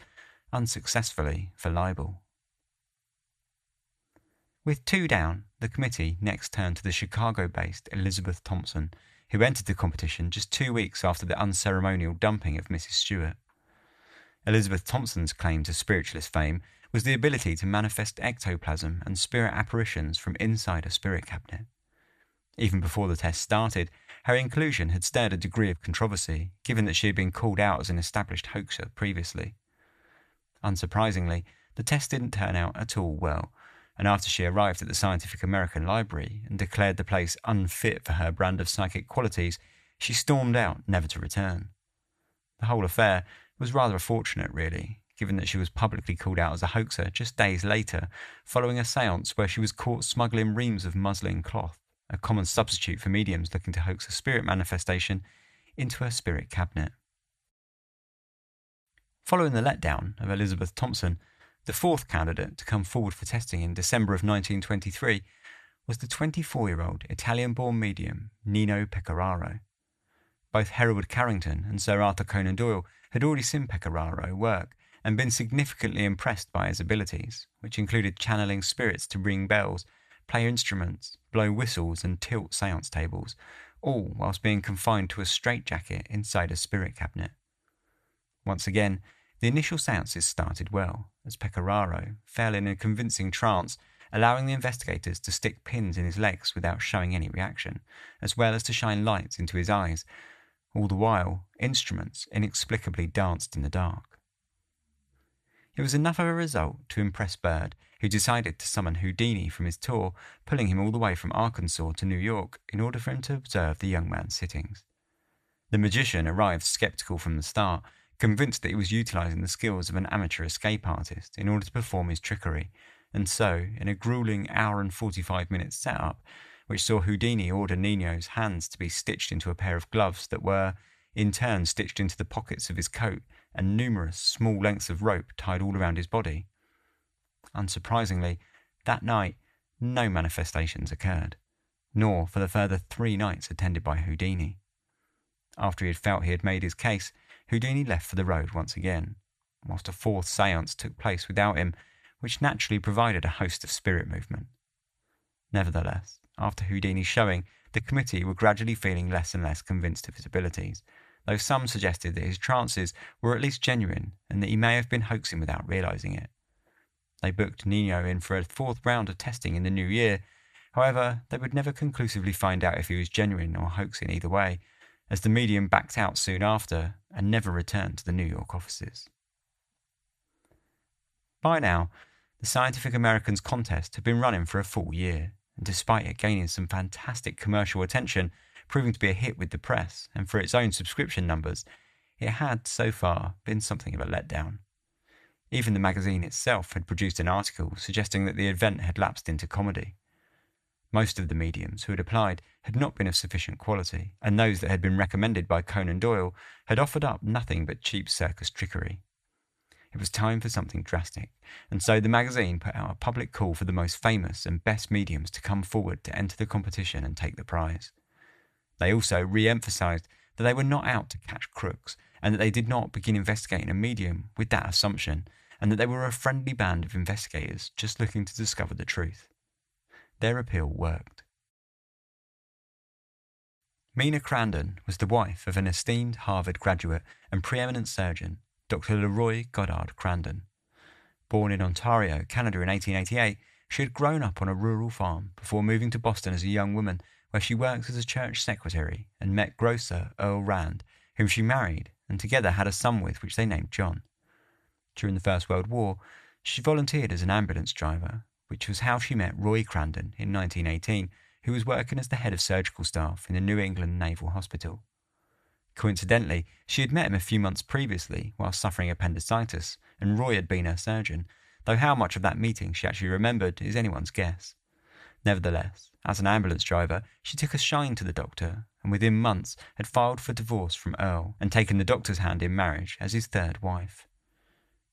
unsuccessfully, for libel. With 2 down, the committee next turned to the Chicago-based Elizabeth Thompson, who entered the competition just 2 weeks after the unceremonial dumping of Mrs. Stuart. Elizabeth Thompson's claim to spiritualist fame was the ability to manifest ectoplasm and spirit apparitions from inside a spirit cabinet. Even before the test started, her inclusion had stirred a degree of controversy, given that she had been called out as an established hoaxer previously. Unsurprisingly, the test didn't turn out at all well, and after she arrived at the Scientific American Library and declared the place unfit for her brand of psychic qualities, she stormed out, never to return. The whole affair was rather fortunate, really, given that she was publicly called out as a hoaxer just days later, following a séance where she was caught smuggling reams of muslin cloth, a common substitute for mediums looking to hoax a spirit manifestation, into her spirit cabinet. Following the letdown of Elizabeth Thompson, the 4th candidate to come forward for testing in December of 1923 was the 24-year-old Italian-born medium Nino Pecoraro. Both Hereward Carrington and Sir Arthur Conan Doyle had already seen Pecoraro work and been significantly impressed by his abilities, which included channeling spirits to ring bells, play instruments, blow whistles and tilt séance tables, all whilst being confined to a straitjacket inside a spirit cabinet. Once again, the initial seances started well, as Pecoraro fell in a convincing trance, allowing the investigators to stick pins in his legs without showing any reaction, as well as to shine lights into his eyes. All the while, instruments inexplicably danced in the dark. It was enough of a result to impress Bird, who decided to summon Houdini from his tour, pulling him all the way from Arkansas to New York in order for him to observe the young man's sittings. The magician arrived skeptical from the start, convinced that he was utilising the skills of an amateur escape artist in order to perform his trickery, and so, in a gruelling hour and 45-minute setup, which saw Houdini order Nino's hands to be stitched into a pair of gloves that were, in turn, stitched into the pockets of his coat, and numerous small lengths of rope tied all around his body. Unsurprisingly, that night, no manifestations occurred, nor for the further 3 nights attended by Houdini. After he had felt he had made his case, Houdini left for the road once again, whilst a 4th séance took place without him, which naturally provided a host of spirit movement. Nevertheless, after Houdini's showing, the committee were gradually feeling less and less convinced of his abilities, though some suggested that his trances were at least genuine and that he may have been hoaxing without realising it. They booked Nino in for a 4th round of testing in the new year. However, they would never conclusively find out if he was genuine or hoaxing either way, as the medium backed out soon after and never returned to the New York offices. By now, the Scientific Americans contest had been running for a full year, and despite it gaining some fantastic commercial attention, proving to be a hit with the press and for its own subscription numbers, it had, so far, been something of a letdown. Even the magazine itself had produced an article suggesting that the event had lapsed into comedy. Most of the mediums who had applied had not been of sufficient quality, and those that had been recommended by Conan Doyle had offered up nothing but cheap circus trickery. It was time for something drastic, and so the magazine put out a public call for the most famous and best mediums to come forward to enter the competition and take the prize. They also re-emphasised that they were not out to catch crooks, and that they did not begin investigating a medium with that assumption, and that they were a friendly band of investigators just looking to discover the truth. Their appeal worked. Mina Crandon was the wife of an esteemed Harvard graduate and preeminent surgeon, Dr. Leroy Goddard Crandon. Born in Ontario, Canada in 1888, she had grown up on a rural farm before moving to Boston as a young woman, where she worked as a church secretary and met grocer Earl Rand, whom she married and together had a son with, which they named John. During the First World War, she volunteered as an ambulance driver, which was how she met Roy Crandon in 1918, who was working as the head of surgical staff in the New England Naval Hospital. Coincidentally, she had met him a few months previously while suffering appendicitis, and Roy had been her surgeon, though how much of that meeting she actually remembered is anyone's guess. Nevertheless, as an ambulance driver, she took a shine to the doctor, and within months had filed for divorce from Earl and taken the doctor's hand in marriage as his 3rd wife.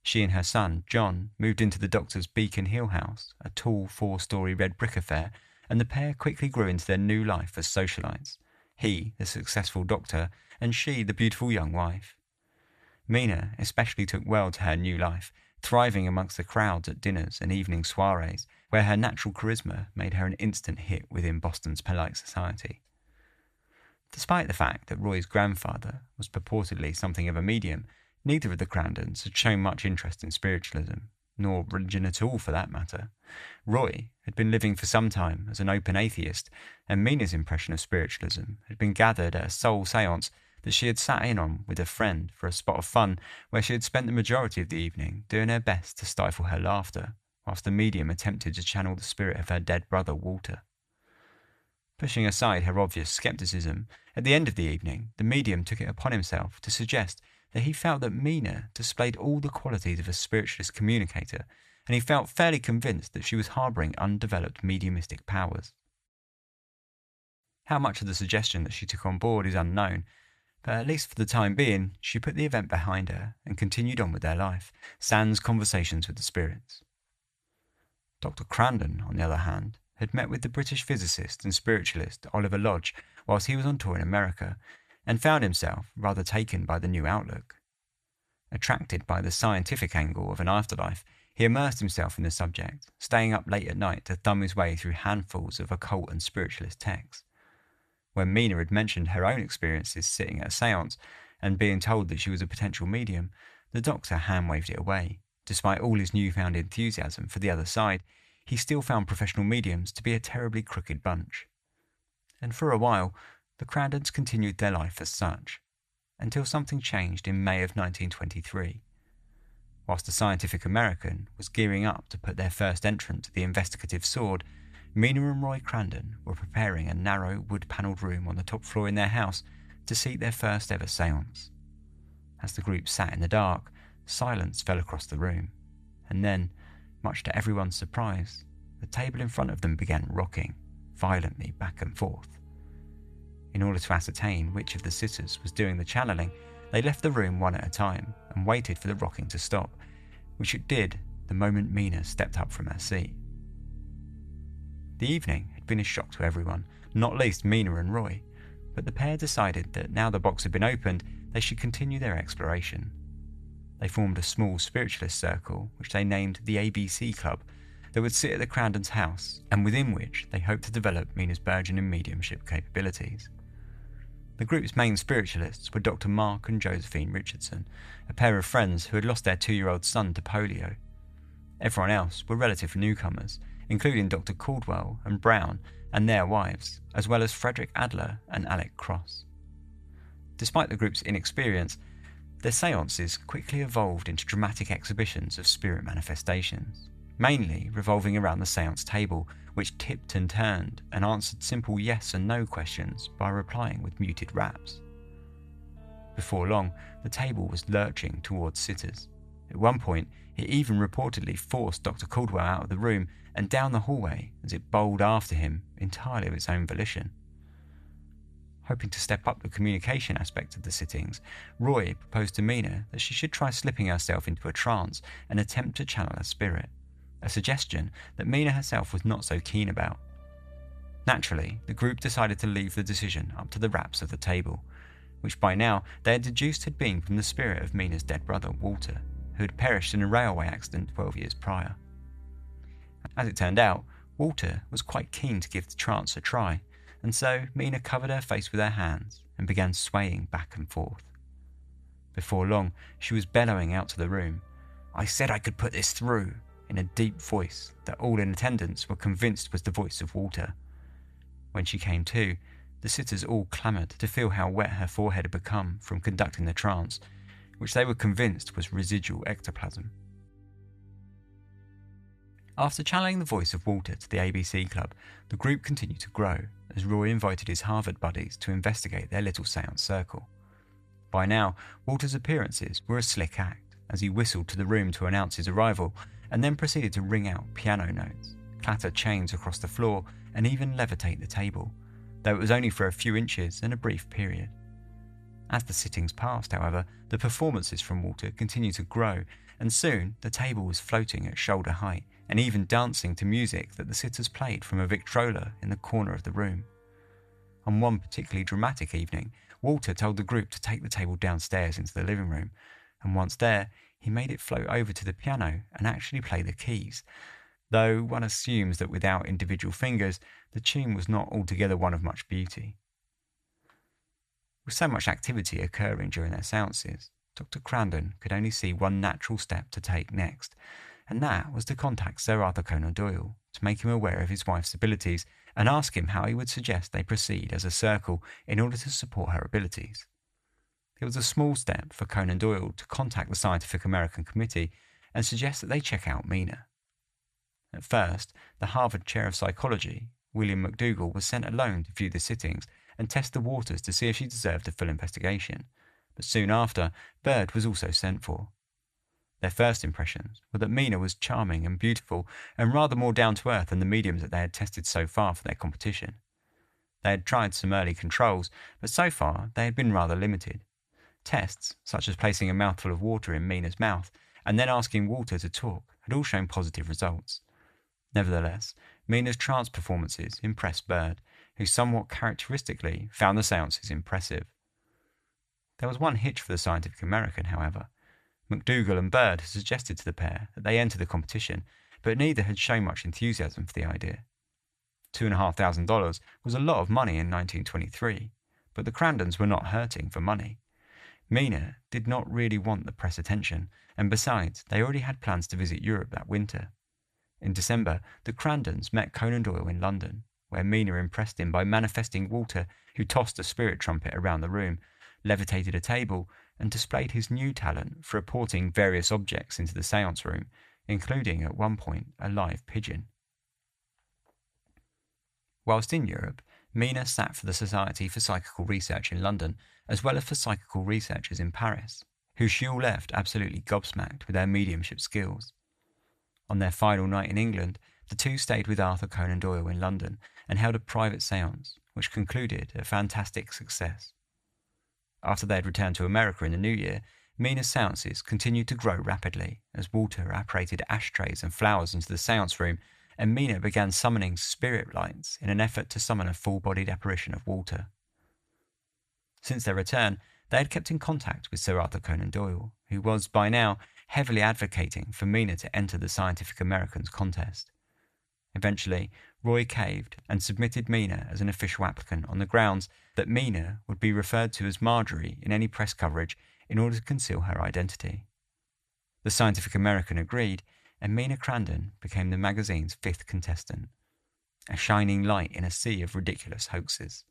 She and her son, John, moved into the doctor's Beacon Hill house, a tall 4-storey red brick affair, and the pair quickly grew into their new life as socialites. He, the successful doctor, and she, the beautiful young wife. Mina especially took well to her new life, thriving amongst the crowds at dinners and evening soirees, where her natural charisma made her an instant hit within Boston's polite society. Despite the fact that Roy's grandfather was purportedly something of a medium, neither of the Crandons had shown much interest in spiritualism, nor religion at all for that matter. Roy had been living for some time as an open atheist, and Mina's impression of spiritualism had been gathered at a soul séance that she had sat in on with a friend for a spot of fun, where she had spent the majority of the evening doing her best to stifle her laughter, whilst the medium attempted to channel the spirit of her dead brother Walter. Pushing aside her obvious scepticism, at the end of the evening, the medium took it upon himself to suggest that he felt that Mina displayed all the qualities of a spiritualist communicator, and he felt fairly convinced that she was harbouring undeveloped mediumistic powers. How much of the suggestion that she took on board is unknown, but at least for the time being, she put the event behind her and continued on with their life, sans conversations with the spirits. Dr. Crandon, on the other hand, had met with the British physicist and spiritualist Oliver Lodge whilst he was on tour in America, and found himself rather taken by the new outlook. Attracted by the scientific angle of an afterlife, he immersed himself in the subject, staying up late at night to thumb his way through handfuls of occult and spiritualist texts. when Mina had mentioned her own experiences sitting at a séance and being told that she was a potential medium, the doctor hand-waved it away. Despite all his newfound enthusiasm for the other side, he still found professional mediums to be a terribly crooked bunch. And for a while, the Crandons continued their life as such, until something changed in May of 1923. Whilst the Scientific American was gearing up to put their first entrant to the investigative sword, Mina and Roy Crandon were preparing a narrow wood-panelled room on the top floor in their house to seat their first ever séance. As the group sat in the dark, silence fell across the room, and then, much to everyone's surprise, the table in front of them began rocking violently back and forth. In order to ascertain which of the sitters was doing the channeling, they left the room one at a time and waited for the rocking to stop, which it did the moment Mina stepped up from her seat. The evening had been a shock to everyone, not least Mina and Roy, but the pair decided that now the box had been opened, they should continue their exploration. They formed a small spiritualist circle, which they named the ABC Club, that would sit at the Crandons' house, and within which they hoped to develop Mina's burgeoning mediumship capabilities. The group's main spiritualists were Dr. Mark and Josephine Richardson, a pair of friends who had lost their 2-year-old son to polio. Everyone else were relative newcomers, including Dr. Caldwell and Brown and their wives, as well as Frederick Adler and Alec Cross. Despite the group's inexperience, their séances quickly evolved into dramatic exhibitions of spirit manifestations, mainly revolving around the séance table, which tipped and turned and answered simple yes and no questions by replying with muted raps. Before long, the table was lurching towards sitters. At one point, it even reportedly forced Dr. Caldwell out of the room and down the hallway as it bowled after him entirely of its own volition. Hoping to step up the communication aspect of the sittings, Roy proposed to Mina that she should try slipping herself into a trance and attempt to channel a spirit, a suggestion that Mina herself was not so keen about. Naturally, the group decided to leave the decision up to the raps of the table, which by now they had deduced had been from the spirit of Mina's dead brother, Walter, who had perished in a railway accident 12 years prior. As it turned out, Walter was quite keen to give the trance a try, and so Mina covered her face with her hands and began swaying back and forth. Before long, she was bellowing out to the room, "I said I could put this through," in a deep voice that all in attendance were convinced was the voice of Walter. When she came to, the sitters all clamoured to feel how wet her forehead had become from conducting the trance, which they were convinced was residual ectoplasm. After channeling the voice of Walter to the ABC Club, the group continued to grow, as Roy invited his Harvard buddies to investigate their little séance circle. By now, Walter's appearances were a slick act, as he whistled to the room to announce his arrival, and then proceeded to ring out piano notes, clatter chains across the floor, and even levitate the table, though it was only for a few inches and a brief period. As the sittings passed, however, the performances from Walter continued to grow, and soon the table was floating at shoulder height, and even dancing to music that the sitters played from a Victrola in the corner of the room. On one particularly dramatic evening, Walter told the group to take the table downstairs into the living room, and once there, he made it float over to the piano and actually play the keys, though one assumes that without individual fingers, the tune was not altogether one of much beauty. With so much activity occurring during their séances, Dr. Crandon could only see one natural step to take next, and that was to contact Sir Arthur Conan Doyle to make him aware of his wife's abilities and ask him how he would suggest they proceed as a circle in order to support her abilities. It was a small step for Conan Doyle to contact the Scientific American Committee and suggest that they check out Mina. At first, the Harvard Chair of Psychology, William McDougall, was sent alone to view the sittings and test the waters to see if she deserved a full investigation, but soon after, Bird was also sent for. Their first impressions were that Mina was charming and beautiful and rather more down-to-earth than the mediums that they had tested so far for their competition. They had tried some early controls, but so far they had been rather limited. Tests, such as placing a mouthful of water in Mina's mouth and then asking Walter to talk, had all shown positive results. Nevertheless, Mina's trance performances impressed Bird, who somewhat characteristically found the séances impressive. There was one hitch for the Scientific American, however. McDougall and Bird had suggested to the pair that they enter the competition, but neither had shown much enthusiasm for the idea. $2,500 was a lot of money in 1923, but the Crandons were not hurting for money. Mina did not really want the press attention, and besides, they already had plans to visit Europe that winter. In December, the Crandons met Conan Doyle in London, where Mina impressed him by manifesting Walter, who tossed a spirit trumpet around the room, levitated a table, and displayed his new talent for reporting various objects into the séance room, including, at one point, a live pigeon. Whilst in Europe, Mina sat for the Society for Psychical Research in London, as well as for psychical researchers in Paris, who she all left absolutely gobsmacked with their mediumship skills. On their final night in England, the two stayed with Arthur Conan Doyle in London and held a private séance, which concluded a fantastic success. After they had returned to America in the new year, Mina's séances continued to grow rapidly as Walter apparated ashtrays and flowers into the séance room, and Mina began summoning spirit lights in an effort to summon a full-bodied apparition of Walter. Since their return, they had kept in contact with Sir Arthur Conan Doyle, who was, by now, heavily advocating for Mina to enter the Scientific Americans contest. Eventually, Roy caved and submitted Mina as an official applicant on the grounds that Mina would be referred to as Marjorie in any press coverage in order to conceal her identity. The Scientific American agreed, and Mina Crandon became the magazine's fifth contestant, a shining light in a sea of ridiculous hoaxes.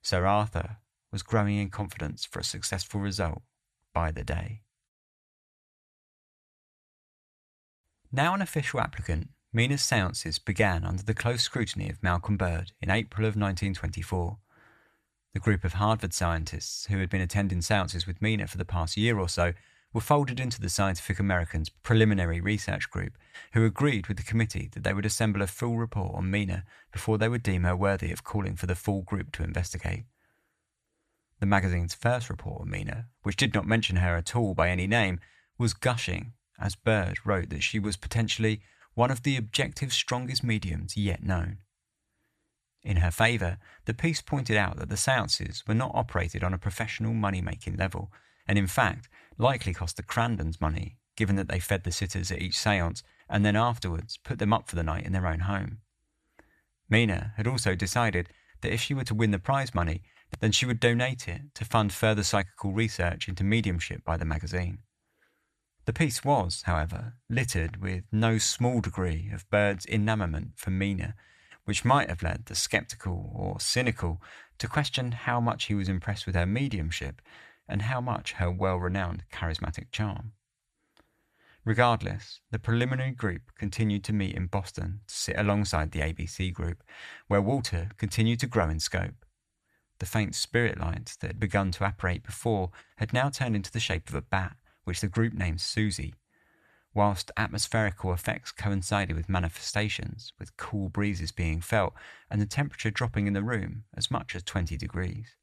Sir Arthur was growing in confidence for a successful result by the day. Now an official applicant, Mina's séances began under the close scrutiny of Malcolm Bird in April of 1924. The group of Harvard scientists who had been attending séances with Mina for the past year or so were folded into the Scientific Americans Preliminary Research Group, who agreed with the committee that they would assemble a full report on Mina before they would deem her worthy of calling for the full group to investigate. The magazine's first report on Mina, which did not mention her at all by any name, was gushing, as Bird wrote that she was potentially one of the objective strongest mediums yet known. In her favour, the piece pointed out that the séances were not operated on a professional money-making level, and in fact likely cost the Crandons money, given that they fed the sitters at each séance and then afterwards put them up for the night in their own home. Mina had also decided that if she were to win the prize money, then she would donate it to fund further psychical research into mediumship by the magazine. The piece was, however, littered with no small degree of Bird's enamorment for Mina, which might have led the sceptical or cynical to question how much he was impressed with her mediumship and how much her well-renowned charismatic charm. Regardless, the preliminary group continued to meet in Boston to sit alongside the ABC group, where Walter continued to grow in scope. The faint spirit lights that had begun to apparate before had now turned into the shape of a bat, which the group named Susie, whilst atmospherical effects coincided with manifestations, with cool breezes being felt and the temperature dropping in the room as much as 20 degrees.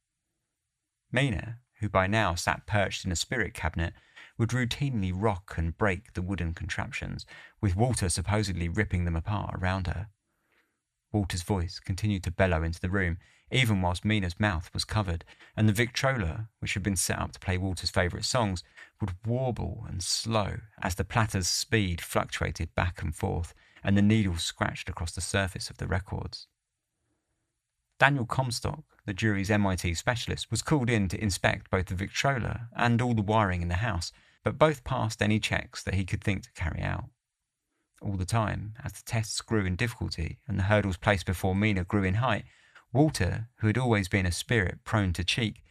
Mina, who by now sat perched in a spirit cabinet, would routinely rock and break the wooden contraptions, with Walter supposedly ripping them apart around her. Walter's voice continued to bellow into the room, even whilst Mina's mouth was covered, and the Victrola, which had been set up to play Walter's favourite songs, would warble and slow as the platter's speed fluctuated back and forth, and the needles scratched across the surface of the records. Daniel Comstock, the jury's MIT specialist, was called in to inspect both the Victrola and all the wiring in the house, but both passed any checks that he could think to carry out. All the time, as the tests grew in difficulty and the hurdles placed before Mina grew in height, Walter, who had always been a spirit prone to cheek,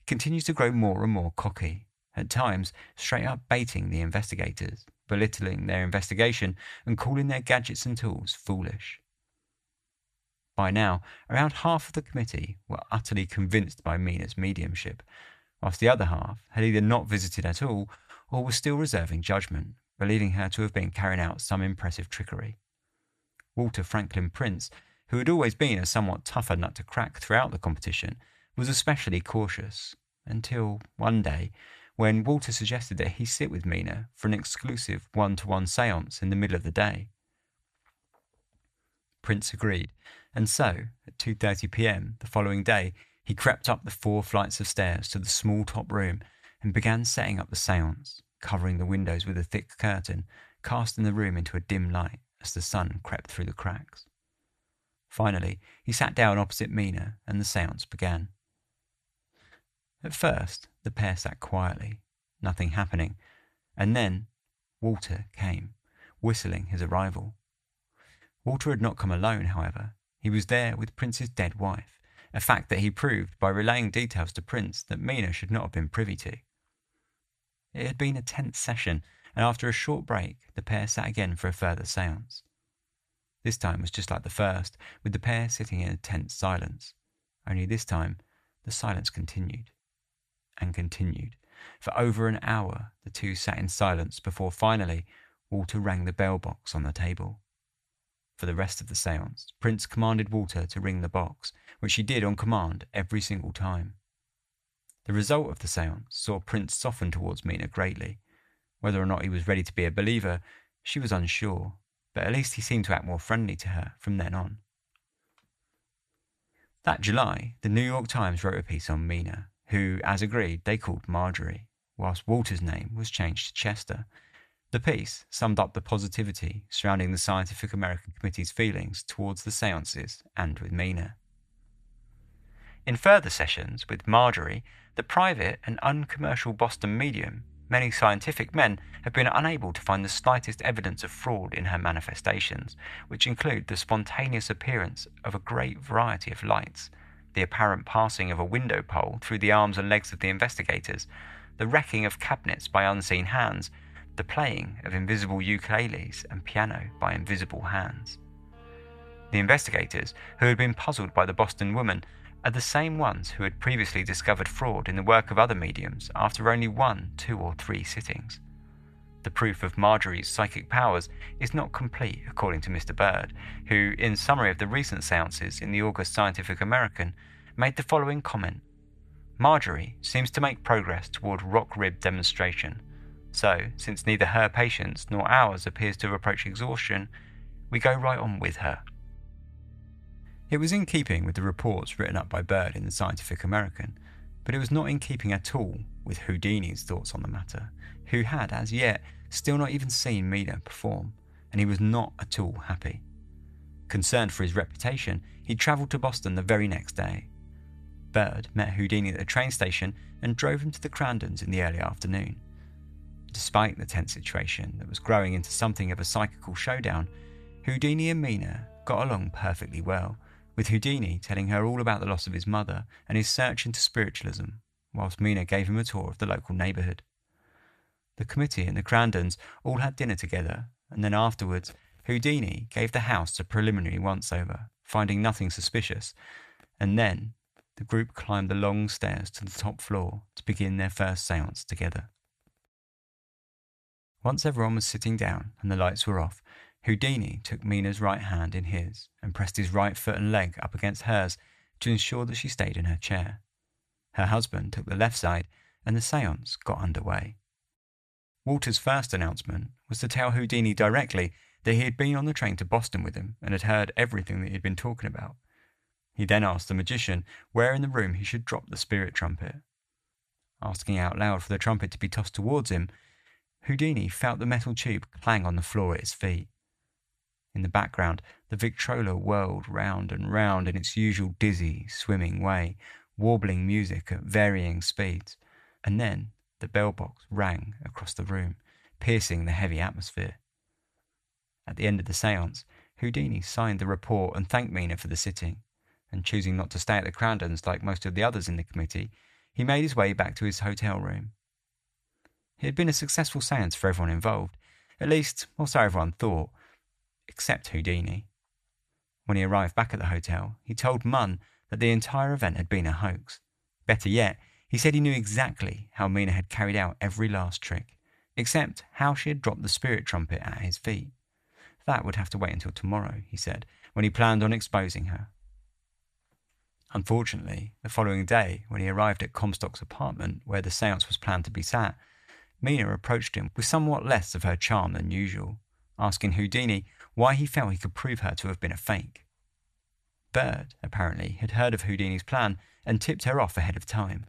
continued to grow more and more cocky, at times straight up baiting the investigators, belittling their investigation and calling their gadgets and tools foolish. By now, around half of the committee were utterly convinced by Mina's mediumship, whilst the other half had either not visited at all or were still reserving judgment, believing her to have been carrying out some impressive trickery. Walter Franklin Prince, who had always been a somewhat tougher nut to crack throughout the competition, was especially cautious, until one day, when Walter suggested that he sit with Mina for an exclusive one-to-one séance in the middle of the day. Prince agreed, and so, at 2:30 p.m. the following day, he crept up the 4 flights of stairs to the small top room and began setting up the séance, covering the windows with a thick curtain, casting the room into a dim light as the sun crept through the cracks. Finally, he sat down opposite Mina and the séance began. At first, the pair sat quietly, nothing happening, and then Walter came, whistling his arrival. Walter had not come alone, however. He was there with Prince's dead wife, a fact that he proved by relaying details to Prince that Mina should not have been privy to. It had been a tense session, and after a short break, the pair sat again for a further séance. This time was just like the first, with the pair sitting in a tense silence. Only this time, the silence continued and continued. For over an hour, the two sat in silence before finally Walter rang the bell box on the table. For the rest of the séance, Prince commanded Walter to ring the box, which he did on command every single time. The result of the séance saw Prince soften towards Mina greatly. Whether or not he was ready to be a believer, she was unsure, but at least he seemed to act more friendly to her from then on. That July, the New York Times wrote a piece on Mina, who, as agreed, they called Marjorie, whilst Walter's name was changed to Chester. The piece summed up the positivity surrounding the Scientific American Committee's feelings towards the séances and with Mina. In further sessions with Marjorie, the private and uncommercial Boston medium, many scientific men have been unable to find the slightest evidence of fraud in her manifestations, which include the spontaneous appearance of a great variety of lights, the apparent passing of a window pole through the arms and legs of the investigators, the wrecking of cabinets by unseen hands, the playing of invisible ukuleles and piano by invisible hands. The investigators, who had been puzzled by the Boston woman, are the same ones who had previously discovered fraud in the work of other mediums after only 1, 2, or 3 sittings. The proof of Marjorie's psychic powers is not complete, according to Mr. Bird, who, in summary of the recent séances in the August Scientific American, made the following comment: Marjorie seems to make progress toward rock-rib demonstration. So, since neither her patients nor ours appears to approach exhaustion, we go right on with her. It was in keeping with the reports written up by Bird in the Scientific American, but it was not in keeping at all with Houdini's thoughts on the matter, who had, as yet, still not even seen Mina perform, and he was not at all happy. Concerned for his reputation, he travelled to Boston the very next day. Bird met Houdini at the train station and drove him to the Crandons in the early afternoon. Despite the tense situation that was growing into something of a psychical showdown, Houdini and Mina got along perfectly well, with Houdini telling her all about the loss of his mother and his search into spiritualism, whilst Mina gave him a tour of the local neighbourhood. The committee and the Crandons all had dinner together, and then afterwards, Houdini gave the house a preliminary once-over, finding nothing suspicious, and then the group climbed the long stairs to the top floor to begin their first séance together. Once everyone was sitting down and the lights were off, Houdini took Mina's right hand in his and pressed his right foot and leg up against hers to ensure that she stayed in her chair. Her husband took the left side, and the séance got underway. Walter's first announcement was to tell Houdini directly that he had been on the train to Boston with him and had heard everything that he had been talking about. He then asked the magician where in the room he should drop the spirit trumpet. Asking out loud for the trumpet to be tossed towards him, Houdini felt the metal tube clang on the floor at his feet. In the background, the Victrola whirled round and round in its usual dizzy, swimming way, warbling music at varying speeds, and then the bell box rang across the room, piercing the heavy atmosphere. At the end of the séance, Houdini signed the report and thanked Mina for the sitting, and choosing not to stay at the Crandons like most of the others in the committee, he made his way back to his hotel room. It had been a successful séance for everyone involved, at least, or so everyone thought, except Houdini. When he arrived back at the hotel, he told Munn that the entire event had been a hoax. Better yet, he said he knew exactly how Mina had carried out every last trick, except how she had dropped the spirit trumpet at his feet. That would have to wait until tomorrow, he said, when he planned on exposing her. Unfortunately, the following day, when he arrived at Comstock's apartment, where the séance was planned to be sat, Mina approached him with somewhat less of her charm than usual, asking Houdini why he felt he could prove her to have been a fake. Bird, apparently, had heard of Houdini's plan and tipped her off ahead of time.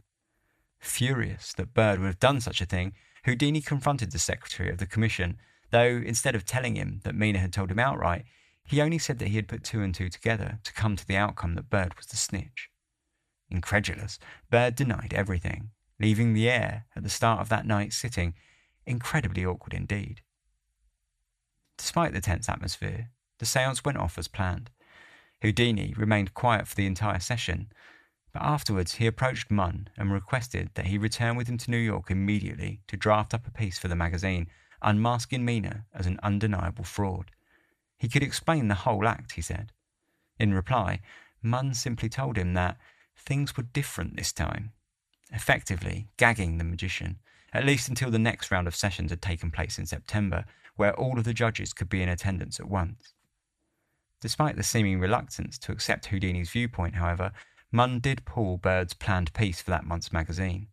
Furious that Bird would have done such a thing, Houdini confronted the secretary of the commission, though instead of telling him that Mina had told him outright, He only said that he had put two and two together to come to the outcome that Bird was the snitch. Incredulous, Bird denied everything, leaving the air at the start of that night sitting incredibly awkward indeed. Despite the tense atmosphere, the séance went off as planned. Houdini remained quiet for the entire session, but afterwards he approached Munn and requested that he return with him to New York immediately to draft up a piece for the magazine, unmasking Mina as an undeniable fraud. He could explain the whole act, he said. In reply, Munn simply told him that things were different this time, effectively gagging the magician, at least until the next round of sessions had taken place in September, where all of the judges could be in attendance at once. Despite the seeming reluctance to accept Houdini's viewpoint, however, Munn did pull Bird's planned piece for that month's magazine.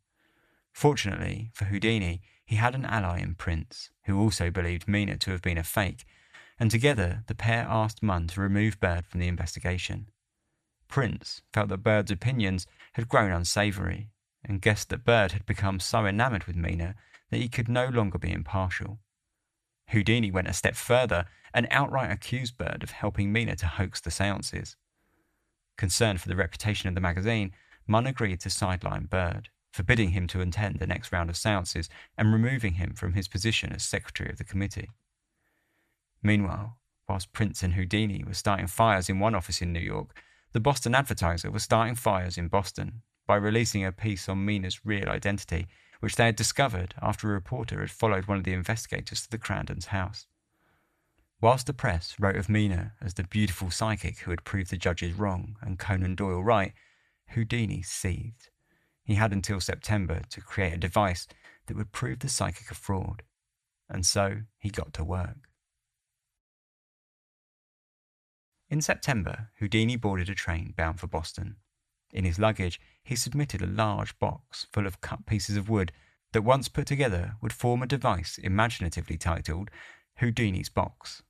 Fortunately for Houdini, he had an ally in Prince, who also believed Mina to have been a fake, and together the pair asked Munn to remove Bird from the investigation. Prince felt that Bird's opinions had grown unsavoury, and guessed that Bird had become so enamoured with Mina that he could no longer be impartial. Houdini went a step further and outright accused Bird of helping Mina to hoax the séances. Concerned for the reputation of the magazine, Munn agreed to sideline Bird, forbidding him to attend the next round of séances and removing him from his position as secretary of the committee. Meanwhile, whilst Prince and Houdini were starting fires in one office in New York, the Boston Advertiser was starting fires in Boston by releasing a piece on Mina's real identity, which they had discovered after a reporter had followed one of the investigators to the Crandon's house. Whilst the press wrote of Mina as the beautiful psychic who had proved the judges wrong and Conan Doyle right, Houdini seethed. He had until September to create a device that would prove the psychic a fraud, and so he got to work. In September, Houdini boarded a train bound for Boston. In his luggage, he submitted a large box full of cut pieces of wood that, once put together, would form a device imaginatively titled Houdini's Box.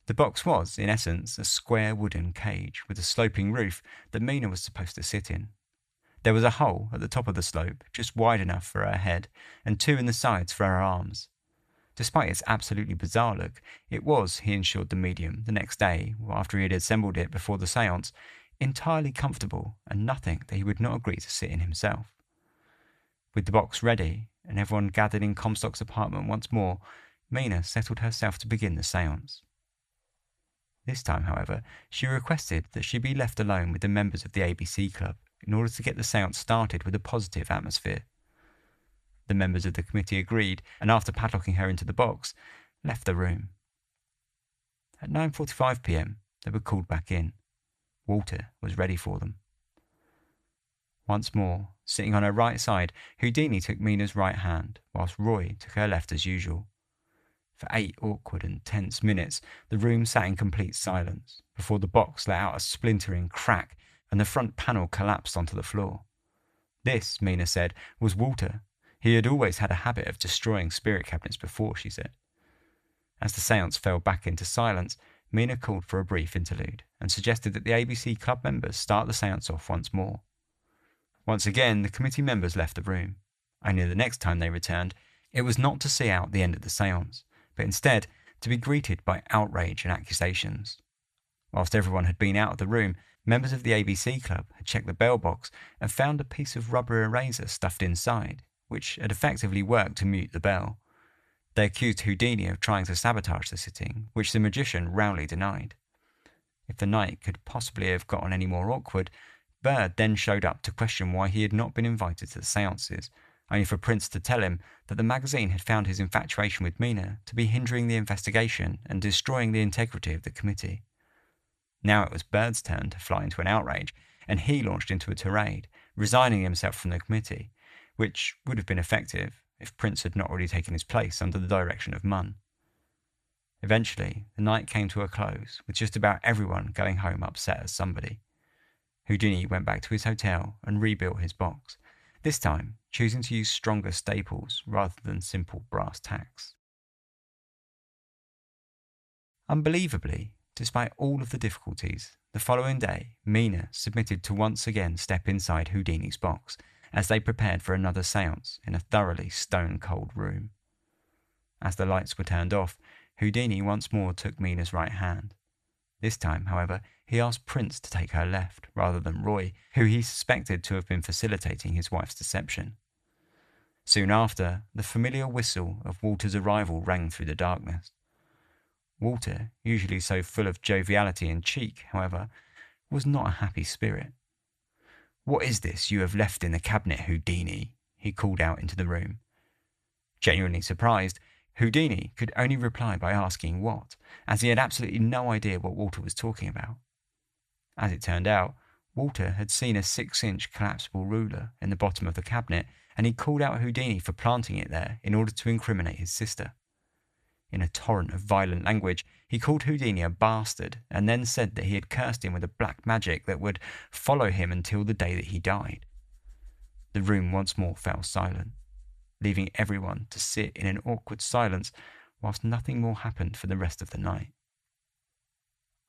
The box was, in essence, a square wooden cage with a sloping roof that Mina was supposed to sit in. There was a hole at the top of the slope, just wide enough for her head, and two in the sides for her arms. Despite its absolutely bizarre look, it was, he assured the medium the next day, after he had assembled it before the séance, entirely comfortable and nothing that he would not agree to sit in himself. With the box ready, and everyone gathered in Comstock's apartment once more, Mina settled herself to begin the séance. This time, however, she requested that she be left alone with the members of the ABC Club in order to get the séance started with a positive atmosphere. The members of the committee agreed, and after padlocking her into the box, left the room. At 9:45 p.m, they were called back in. Walter was ready for them. Once more, sitting on her right side, Houdini took Mina's right hand, whilst Roy took her left as usual. For 8 awkward and tense minutes, the room sat in complete silence, before the box let out a splintering crack and the front panel collapsed onto the floor. This, Mina said, was Walter. He had always had a habit of destroying spirit cabinets before, she said. As the séance fell back into silence, Mina called for a brief interlude and suggested that the ABC Club members start the séance off once more. Once again, the committee members left the room. Only the next time they returned, it was not to see out the end of the séance, but instead to be greeted by outrage and accusations. Whilst everyone had been out of the room, members of the ABC Club had checked the bell box and found a piece of rubber eraser stuffed inside, which had effectively worked to mute the bell. They accused Houdini of trying to sabotage the sitting, which the magician roundly denied. If the night could possibly have gotten any more awkward, Bird then showed up to question why he had not been invited to the séances, only for Prince to tell him that the magazine had found his infatuation with Mina to be hindering the investigation and destroying the integrity of the committee. Now it was Bird's turn to fly into an outrage, and he launched into a tirade, resigning himself from the committee, which would have been effective if Prince had not already taken his place under the direction of Munn. Eventually, the night came to a close, with just about everyone going home upset as somebody. Houdini went back to his hotel and rebuilt his box, this time choosing to use stronger staples rather than simple brass tacks. Unbelievably, despite all of the difficulties, the following day, Mina submitted to once again step inside Houdini's box, as they prepared for another séance in a thoroughly stone-cold room. As the lights were turned off, Houdini once more took Mina's right hand. This time, however, he asked Prince to take her left, rather than Roy, who he suspected to have been facilitating his wife's deception. Soon after, the familiar whistle of Walter's arrival rang through the darkness. Walter, usually so full of joviality and cheek, however, was not a happy spirit. "What is this you have left in the cabinet, Houdini?" he called out into the room. Genuinely surprised, Houdini could only reply by asking what, as he had absolutely no idea what Walter was talking about. As it turned out, Walter had seen a 6-inch collapsible ruler in the bottom of the cabinet, and he called out Houdini for planting it there in order to incriminate his sister. In a torrent of violent language, he called Houdini a bastard, and then said that he had cursed him with a black magic that would follow him until the day that he died. The room once more fell silent, leaving everyone to sit in an awkward silence whilst nothing more happened for the rest of the night.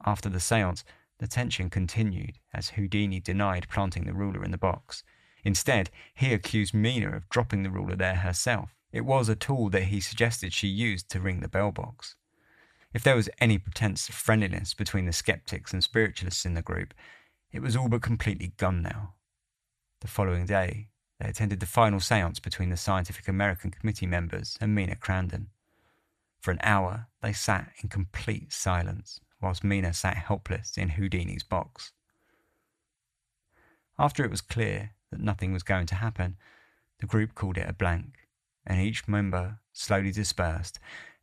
After the séance, the tension continued as Houdini denied planting the ruler in the box. Instead, he accused Mina of dropping the ruler there herself. It was a tool that he suggested she used to ring the bell box. If there was any pretense of friendliness between the skeptics and spiritualists in the group, it was all but completely gone now. The following day, they attended the final séance between the Scientific American Committee members and Mina Crandon. For an hour, they sat in complete silence, whilst Mina sat helpless in Houdini's box. After it was clear that nothing was going to happen, the group called it a blank, and each member slowly dispersed,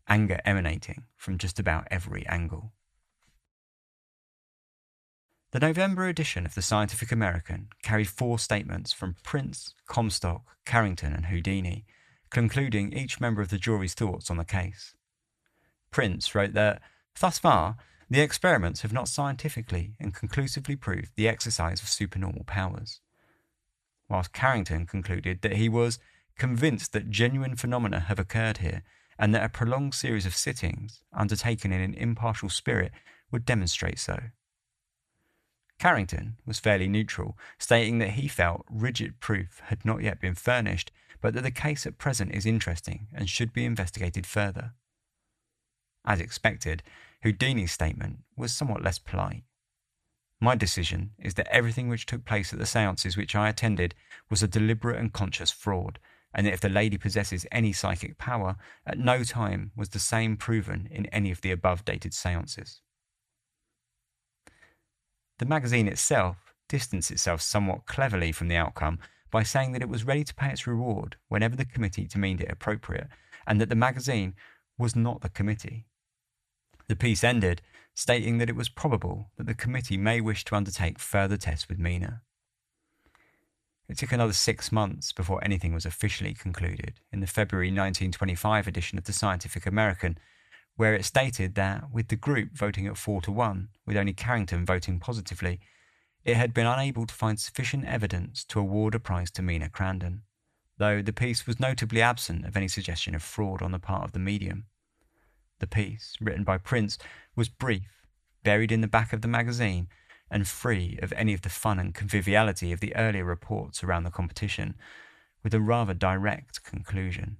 anger emanating from just about every angle. The November edition of the Scientific American carried 4 statements from Prince, Comstock, Carrington and Houdini, concluding each member of the jury's thoughts on the case. Prince wrote that, "Thus far, the experiments have not scientifically and conclusively proved the exercise of supernormal powers," whilst Carrington concluded that he was convinced that genuine phenomena have occurred here and that a prolonged series of sittings, undertaken in an impartial spirit, would demonstrate so. Carrington was fairly neutral, stating that he felt rigid proof had not yet been furnished, but that the case at present is interesting and should be investigated further. As expected, Houdini's statement was somewhat less polite. "My decision is that everything which took place at the séances which I attended was a deliberate and conscious fraud, and that if the lady possesses any psychic power, at no time was the same proven in any of the above-dated séances." The magazine itself distanced itself somewhat cleverly from the outcome by saying that it was ready to pay its reward whenever the committee deemed it appropriate, and that the magazine was not the committee. The piece ended, stating that it was probable that the committee may wish to undertake further tests with Mina. It took another 6 months before anything was officially concluded in the February 1925 edition of the Scientific American, where it stated that, with the group voting at 4-1, with only Carrington voting positively, it had been unable to find sufficient evidence to award a prize to Mina Crandon, though the piece was notably absent of any suggestion of fraud on the part of the medium. The piece, written by Prince, was brief, buried in the back of the magazine, and free of any of the fun and conviviality of the earlier reports around the competition, with a rather direct conclusion.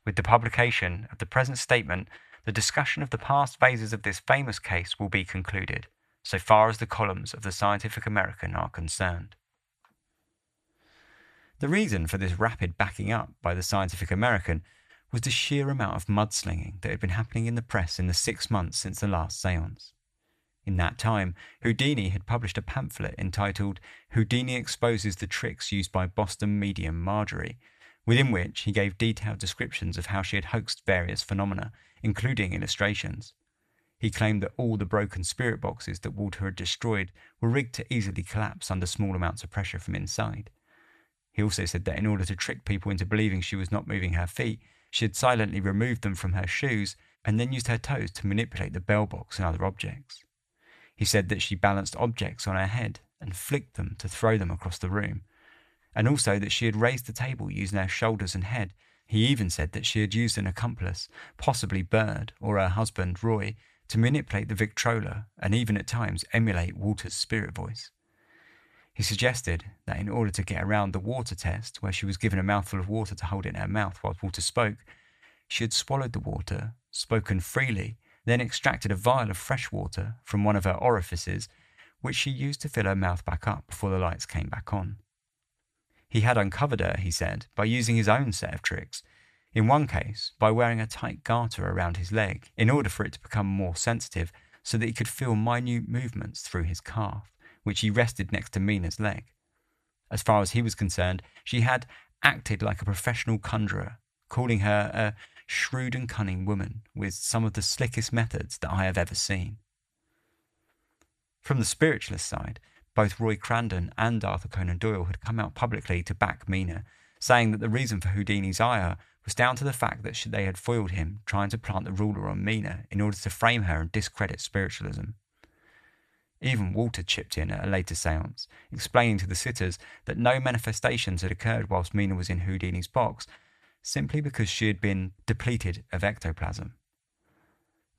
With the publication of the present statement, the discussion of the past phases of this famous case will be concluded, so far as the columns of the Scientific American are concerned. The reason for this rapid backing up by the Scientific American was the sheer amount of mudslinging that had been happening in the press in the 6 months since the last séance. In that time, Houdini had published a pamphlet entitled "Houdini Exposes the Tricks Used by Boston Medium Marjorie," within which he gave detailed descriptions of how she had hoaxed various phenomena, including illustrations. He claimed that all the broken spirit boxes that Walter had destroyed were rigged to easily collapse under small amounts of pressure from inside. He also said that in order to trick people into believing she was not moving her feet, she had silently removed them from her shoes and then used her toes to manipulate the bell box and other objects. He said that she balanced objects on her head and flicked them to throw them across the room, and also that she had raised the table using her shoulders and head. He even said that she had used an accomplice, possibly Bird or her husband Roy, to manipulate the Victrola and even at times emulate Walter's spirit voice. He suggested that in order to get around the water test, where she was given a mouthful of water to hold in her mouth while Walter spoke, she had swallowed the water, spoken freely, then extracted a vial of fresh water from one of her orifices, which she used to fill her mouth back up before the lights came back on. He had uncovered her, he said, by using his own set of tricks. In one case, by wearing a tight garter around his leg in order for it to become more sensitive so that he could feel minute movements through his calf, which he rested next to Mina's leg. As far as he was concerned, she had acted like a professional conjurer, calling her a shrewd and cunning woman with some of the slickest methods that I have ever seen. From the spiritualist side, both Roy Crandon and Arthur Conan Doyle had come out publicly to back Mina, saying that the reason for Houdini's ire was down to the fact that they had foiled him trying to plant the ruler on Mina in order to frame her and discredit spiritualism. Even Walter chipped in at a later séance, explaining to the sitters that no manifestations had occurred whilst Mina was in Houdini's box, simply because she had been depleted of ectoplasm.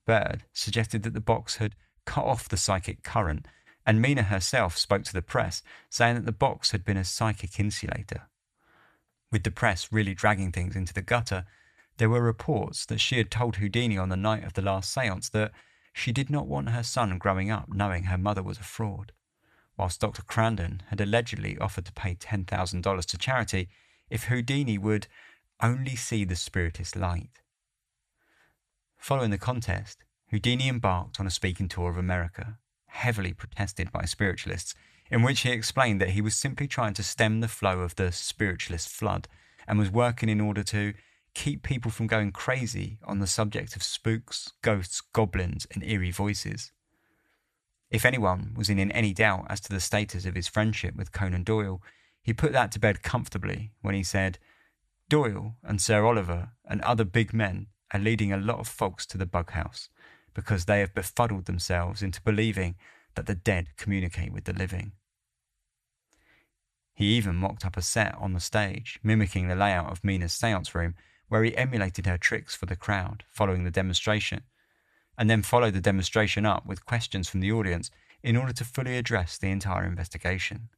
Bird suggested that the box had cut off the psychic current, and Mina herself spoke to the press, saying that the box had been a psychic insulator. With the press really dragging things into the gutter, there were reports that she had told Houdini on the night of the last séance that she did not want her son growing up knowing her mother was a fraud, whilst Dr. Crandon had allegedly offered to pay $10,000 to charity if Houdini would only see the spiritist light. Following the contest, Houdini embarked on a speaking tour of America, heavily protested by spiritualists, in which he explained that he was simply trying to stem the flow of the spiritualist flood and was working in order to keep people from going crazy on the subject of spooks, ghosts, goblins, and eerie voices. If anyone was in any doubt as to the status of his friendship with Conan Doyle, he put that to bed comfortably when he said, "Doyle and Sir Oliver and other big men are leading a lot of folks to the bug house because they have befuddled themselves into believing that the dead communicate with the living." He even mocked up a set on the stage, mimicking the layout of Mina's séance room, where he emulated her tricks for the crowd following the demonstration, and then followed the demonstration up with questions from the audience in order to fully address the entire investigation.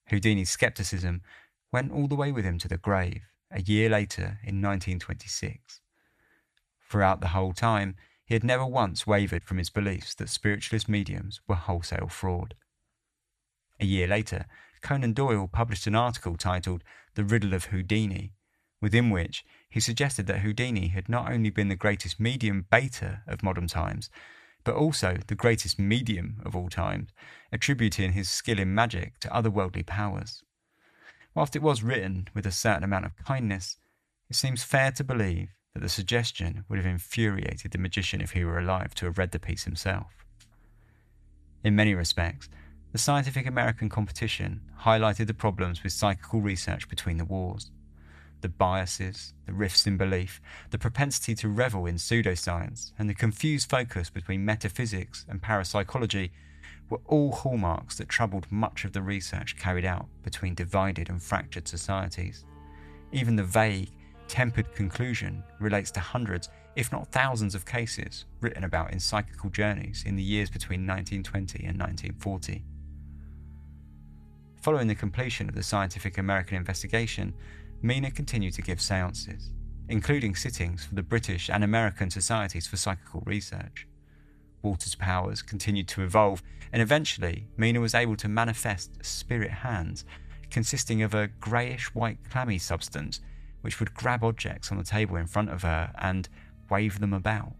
Houdini's skepticism went all the way with him to the grave, a year later in 1926. Throughout the whole time, he had never once wavered from his beliefs that spiritualist mediums were wholesale fraud. A year later, Conan Doyle published an article titled "The Riddle of Houdini," within which he suggested that Houdini had not only been the greatest medium beta of modern times, but also the greatest medium of all time, attributing his skill in magic to otherworldly powers. Whilst it was written with a certain amount of kindness, it seems fair to believe that the suggestion would have infuriated the magician if he were alive to have read the piece himself. In many respects, the Scientific American competition highlighted the problems with psychical research between the wars. The biases, the rifts in belief, the propensity to revel in pseudoscience, and the confused focus between metaphysics and parapsychology were all hallmarks that troubled much of the research carried out between divided and fractured societies. Even the vague, tempered conclusion relates to hundreds, if not thousands of cases written about in psychical journeys in the years between 1920 and 1940. Following the completion of the Scientific American investigation, Mina continued to give séances, including sittings for the British and American Societies for Psychical Research. Walter's powers continued to evolve, and eventually Mina was able to manifest spirit hands consisting of a greyish-white clammy substance which would grab objects on the table in front of her and wave them about.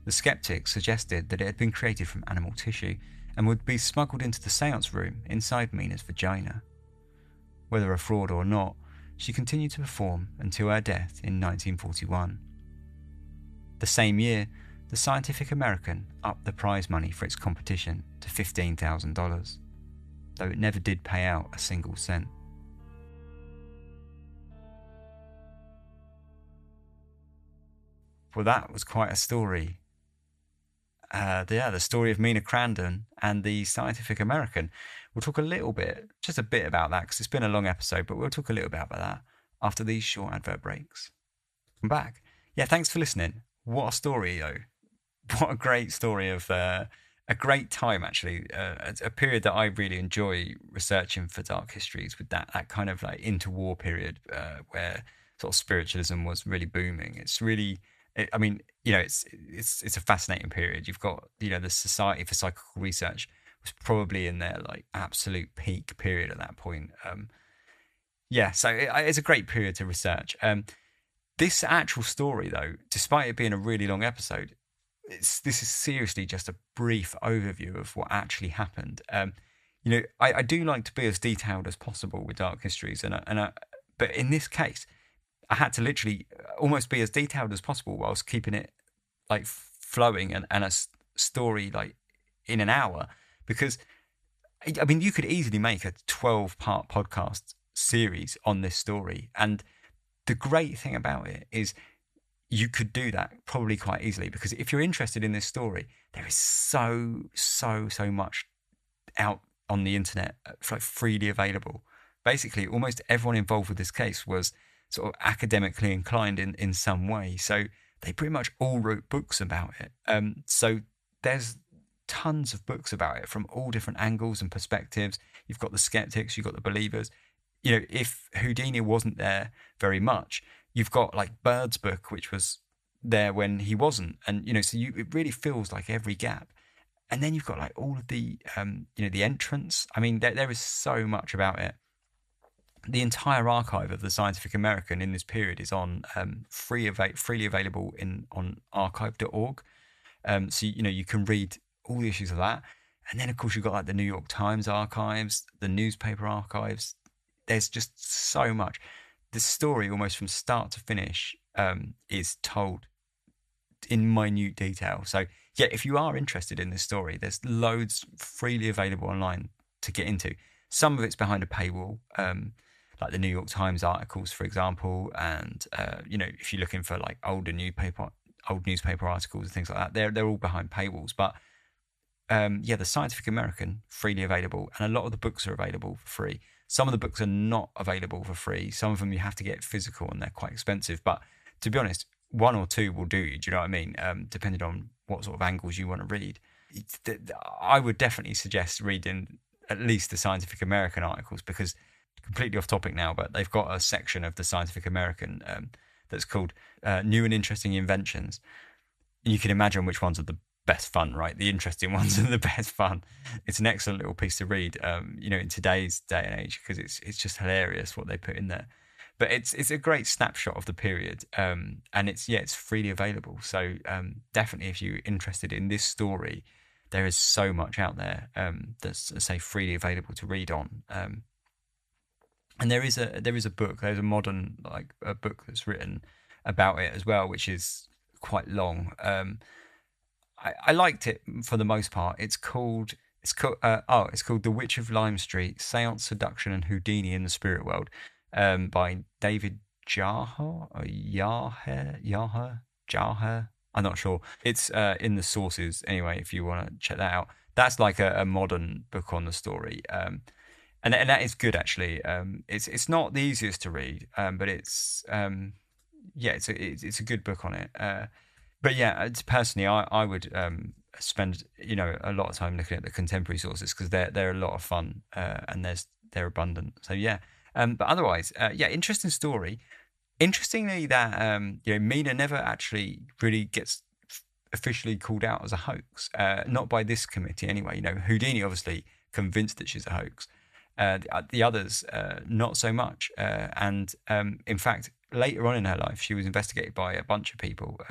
The skeptics suggested that it had been created from animal tissue and would be smuggled into the séance room inside Mina's vagina. Whether a fraud or not, she continued to perform until her death in 1941. The same year, the Scientific American upped the prize money for its competition to $15,000, though it never did pay out a single cent. Well, that was quite a story. The story of Mina Crandon and the Scientific American. We'll talk a little bit, just a bit about that, because it's been a long episode, but we'll talk a little bit about that after these short advert breaks. I'm back. Yeah, thanks for listening. What a story, though. What a great story of a great time, actually. A period that I really enjoy researching for Dark Histories, with that kind of like interwar period where sort of spiritualism was really booming. It's really I mean, it's a fascinating period. You've got, the Society for Psychical Research was probably in their like absolute peak period at that point. So it's a great period to research. This actual story, though, despite it being a really long episode, this is seriously just a brief overview of what actually happened. I do like to be as detailed as possible with Dark Histories, but in this case, I had to literally almost be as detailed as possible whilst keeping it like flowing and a story like in an hour, because I mean, you could easily make a 12-part podcast series on this story, and the great thing about it is you could do that probably quite easily, because if you're interested in this story, there is so much out on the internet, like freely available. Basically, almost everyone involved with this case was sort of academically inclined in some way, so they pretty much all wrote books about it. So there's tons of books about it from all different angles and perspectives. You've got the skeptics, you've got the believers. If Houdini wasn't there very much, you've got like Bird's book, which was there when he wasn't, and it really feels like every gap. And then you've got like all of the the entrance. I mean, there is so much about it. The entire archive of the Scientific American in this period is on freely available on archive.org. So you can read all the issues of that, and then of course you've got like the New York Times archives, the newspaper archives. There's just so much. The story, almost from start to finish, is told in minute detail. So yeah, if you are interested in this story, there's loads freely available online to get into. Some of it's behind a paywall, like the New York Times articles, for example, and if you're looking for like old newspaper articles and things like that, they're all behind paywalls. But the Scientific American, freely available, and a lot of the books are available for free. Some of the books are not available for free. Some of them you have to get physical, and they're quite expensive. But to be honest, one or two will do you. Do you know what I mean? Depending on what sort of angles you want to read. I would definitely suggest reading at least the Scientific American articles, because completely off topic now, but they've got a section of the Scientific American that's called New and Interesting Inventions. You can imagine which ones are the best fun, right? The interesting ones are the best fun. It's an excellent little piece to read, in today's day and age, because it's just hilarious what they put in there. But it's a great snapshot of the period, and it's freely available. So definitely, if you're interested in this story, there is so much out there that's, say, freely available to read on. And there is a book. There's a modern a book that's written about it as well, which is quite long. I liked it for the most part. It's called The Witch of Lime Street: Séance, Seduction, and Houdini in the Spirit World, by David Jaher or Jaher. I'm not sure. It's in the sources anyway, if you want to check that out. That's like a modern book on the story, and that is good actually. It's not the easiest to read, but it's a good book on it. But yeah, personally, I would spend a lot of time looking at the contemporary sources, because they're a lot of fun, and they're abundant. So yeah, but otherwise, interesting story. Interestingly, that Mina never actually really gets officially called out as a hoax, not by this committee anyway. Houdini obviously convinced that she's a hoax. The others, not so much. And in fact, later on in her life, she was investigated by a bunch of people.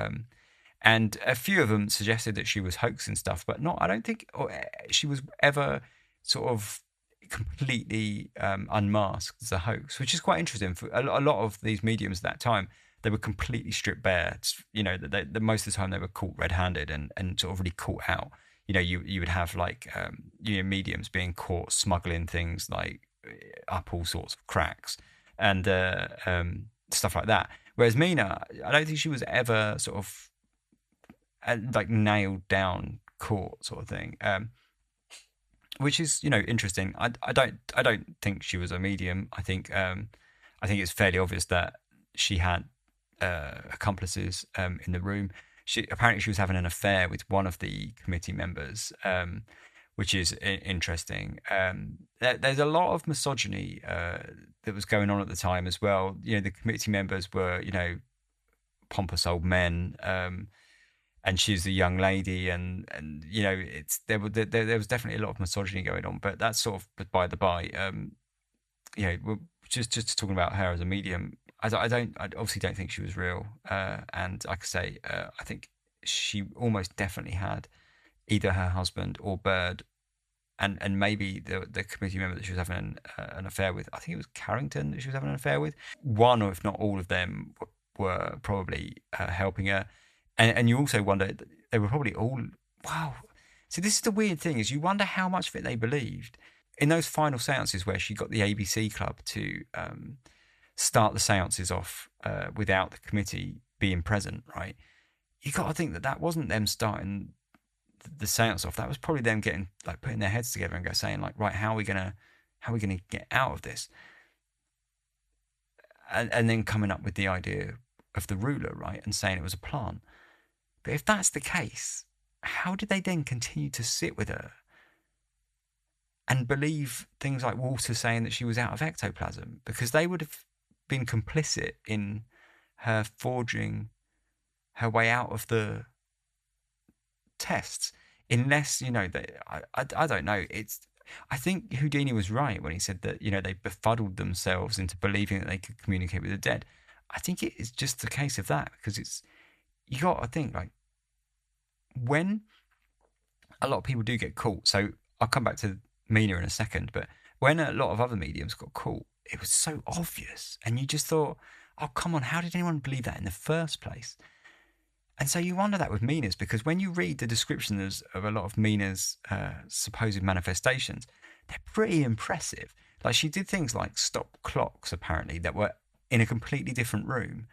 And a few of them suggested that she was hoaxing stuff, but I don't think she was ever sort of completely unmasked as a hoax, which is quite interesting. For a lot of these mediums at that time, they were completely stripped bare. That most of the time they were caught red-handed and sort of really caught out. You would have mediums being caught smuggling things like up all sorts of cracks and stuff like that. Whereas Mina, I don't think she was ever sort of nailed down, caught sort of thing, which is interesting. I don't think she was a medium. I think it's fairly obvious that she had accomplices in the room. Apparently she was having an affair with one of the committee members, which is interesting. There's a lot of misogyny that was going on at the time as well. The committee members were, pompous old men, and she's a young lady, and you know, there was definitely a lot of misogyny going on, but that's sort of by the by. You know, just talking about her as a medium, I obviously don't think she was real, and like I say, I think she almost definitely had either her husband or Bird, and maybe the committee member that she was having an affair with. I think it was Carrington that she was having an affair with. One, or if not all of them, were probably helping her. And you also wonder, they were probably all, wow. So this is the weird thing, is you wonder how much of it they believed. In those final seances where she got the ABC Club to start the seances off without the committee being present, right? You got to think that wasn't them starting the seance off. That was probably them getting, like, putting their heads together and saying, like, right, how are we gonna get out of this? And then coming up with the idea of the ruler, right, and saying it was a plant. But if that's the case, how did they then continue to sit with her and believe things like Walter saying that she was out of ectoplasm? Because they would have been complicit in her forging her way out of the tests, unless, you know, I don't know. I think Houdini was right when he said that, you know, they befuddled themselves into believing that they could communicate with the dead. I think it is just a case of that, because you got to think, like, when a lot of people do get caught, so I'll come back to Mina in a second, but when a lot of other mediums got caught, it was so obvious, and you just thought, oh, come on, how did anyone believe that in the first place? And so you wonder that with Mina's, because when you read the descriptions of a lot of Mina's supposed manifestations, they're pretty impressive. Like, she did things like stop clocks, apparently, that were in a completely different room,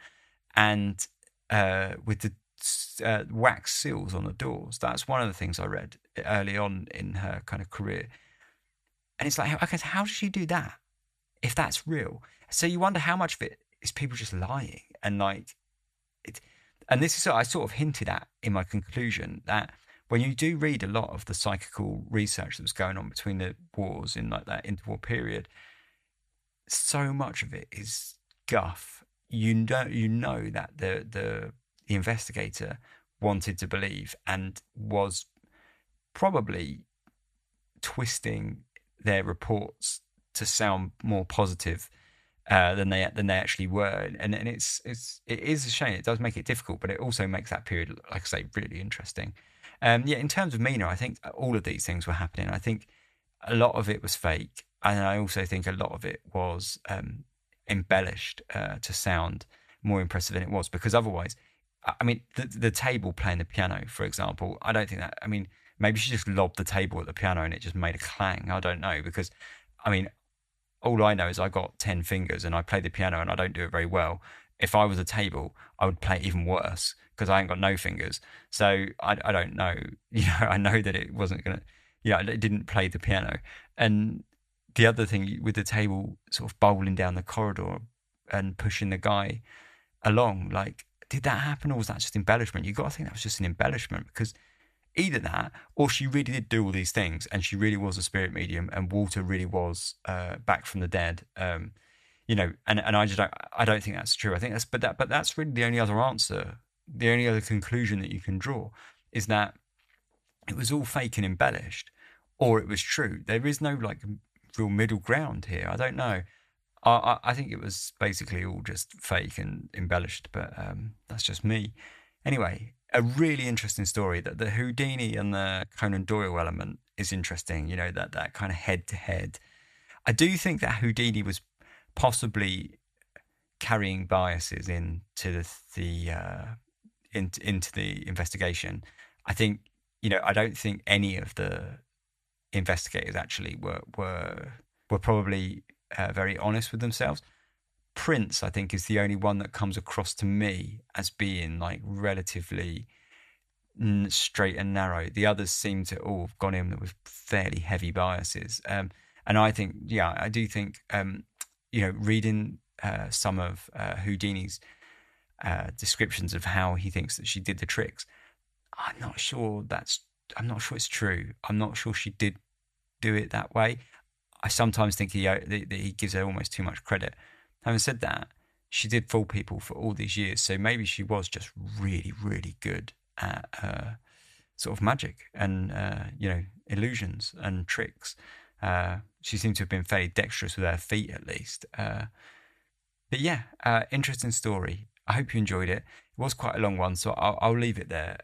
and with the wax seals on the doors. That's one of the things I read early on in her kind of career. And it's like, okay, how does she do that if that's real? So you wonder how much of it is people just lying, and like it. And this is what I sort of hinted at in my conclusion, that when you do read a lot of the psychical research that was going on between the wars in like that interwar period, so much of it is guff. You know that the investigator wanted to believe and was probably twisting their reports to sound more positive than they actually were, and it is a shame. It does make it difficult, but it also makes that period, like I say, really interesting. In terms of Mina, I think all of these things were happening. I think a lot of it was fake, and I also think a lot of it was embellished to sound more impressive than it was, because otherwise, I mean, the table playing the piano, for example, I don't think that, I mean, maybe she just lobbed the table at the piano and it just made a clang. I don't know, because, I mean, all I know is I got 10 fingers and I play the piano and I don't do it very well. If I was a table, I would play it even worse because I ain't got no fingers. So I don't know. You know, I know that it wasn't going to, it didn't play the piano. And the other thing with the table sort of bowling down the corridor and pushing the guy along, like, did that happen, or was that just embellishment? You got to think that was just an embellishment, because either that, or she really did do all these things and she really was a spirit medium, and Walter really was back from the dead. And I don't think that's true. I think but that's really the only other answer, the only other conclusion that you can draw, is that it was all fake and embellished, or it was true. There is no like real middle ground here. I don't know. I think it was basically all just fake and embellished, but that's just me. Anyway, a really interesting story. That the Houdini and the Conan Doyle element is interesting. You know, that kind of head to head. I do think that Houdini was possibly carrying biases into the investigation. I think, I don't think any of the investigators actually were probably very honest with themselves. Prince, I think, is the only one that comes across to me as being like relatively straight and narrow. The others seem to all have gone in with fairly heavy biases. And I think, I do think, reading some of Houdini's descriptions of how he thinks that she did the tricks, I'm not sure it's true. I'm not sure she did do it that way. I sometimes think that he gives her almost too much credit. Having said that, she did fool people for all these years. So maybe she was just really, really good at sort of magic and, illusions and tricks. She seemed to have been fairly dexterous with her feet, at least. But yeah, interesting story. I hope you enjoyed it. It was quite a long one, so I'll leave it there.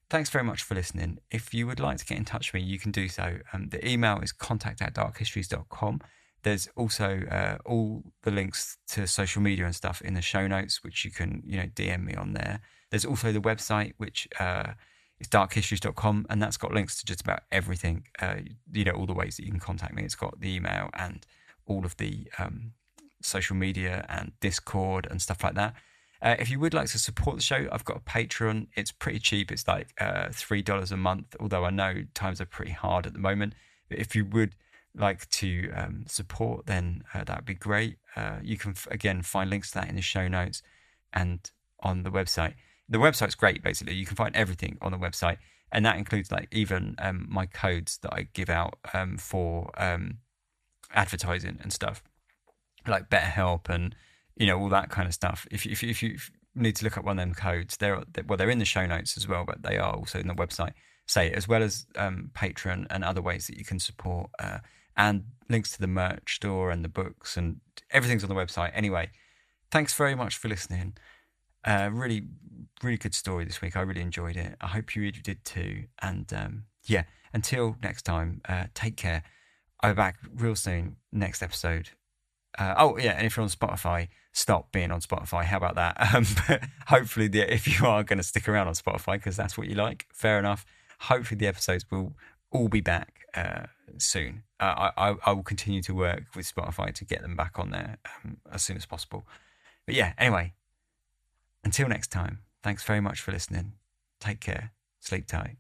Thanks very much for listening. If you would like to get in touch with me, you can do so. The email is contact@darkhistories.com. There's also all the links to social media and stuff in the show notes, which you can, DM me on there. There's also the website, which is darkhistories.com, and that's got links to just about everything. All the ways that you can contact me. It's got the email and all of the social media and Discord and stuff like that. If you would like to support the show, I've got a Patreon. It's pretty cheap. It's like $3 a month, although I know times are pretty hard at the moment. But if you would like to support, then that would be great. You can, again, find links to that in the show notes and on the website. The website's great, basically. You can find everything on the website, and that includes even my codes that I give out for advertising and stuff, like BetterHelp and all that kind of stuff. If you need to look up one of them codes, they're in the show notes as well, but they are also in the website, as well as Patreon and other ways that you can support, and links to the merch store and the books, and everything's on the website. Anyway, thanks very much for listening. Really, really good story this week. I really enjoyed it. I hope you really did too. And until next time, take care. I'll be back real soon, next episode. And if you're on Spotify, stop being on Spotify. How about that? But hopefully, if you are going to stick around on Spotify because that's what you like, fair enough. Hopefully, the episodes will all be back soon. I will continue to work with Spotify to get them back on there as soon as possible. But yeah, anyway, until next time, thanks very much for listening. Take care. Sleep tight.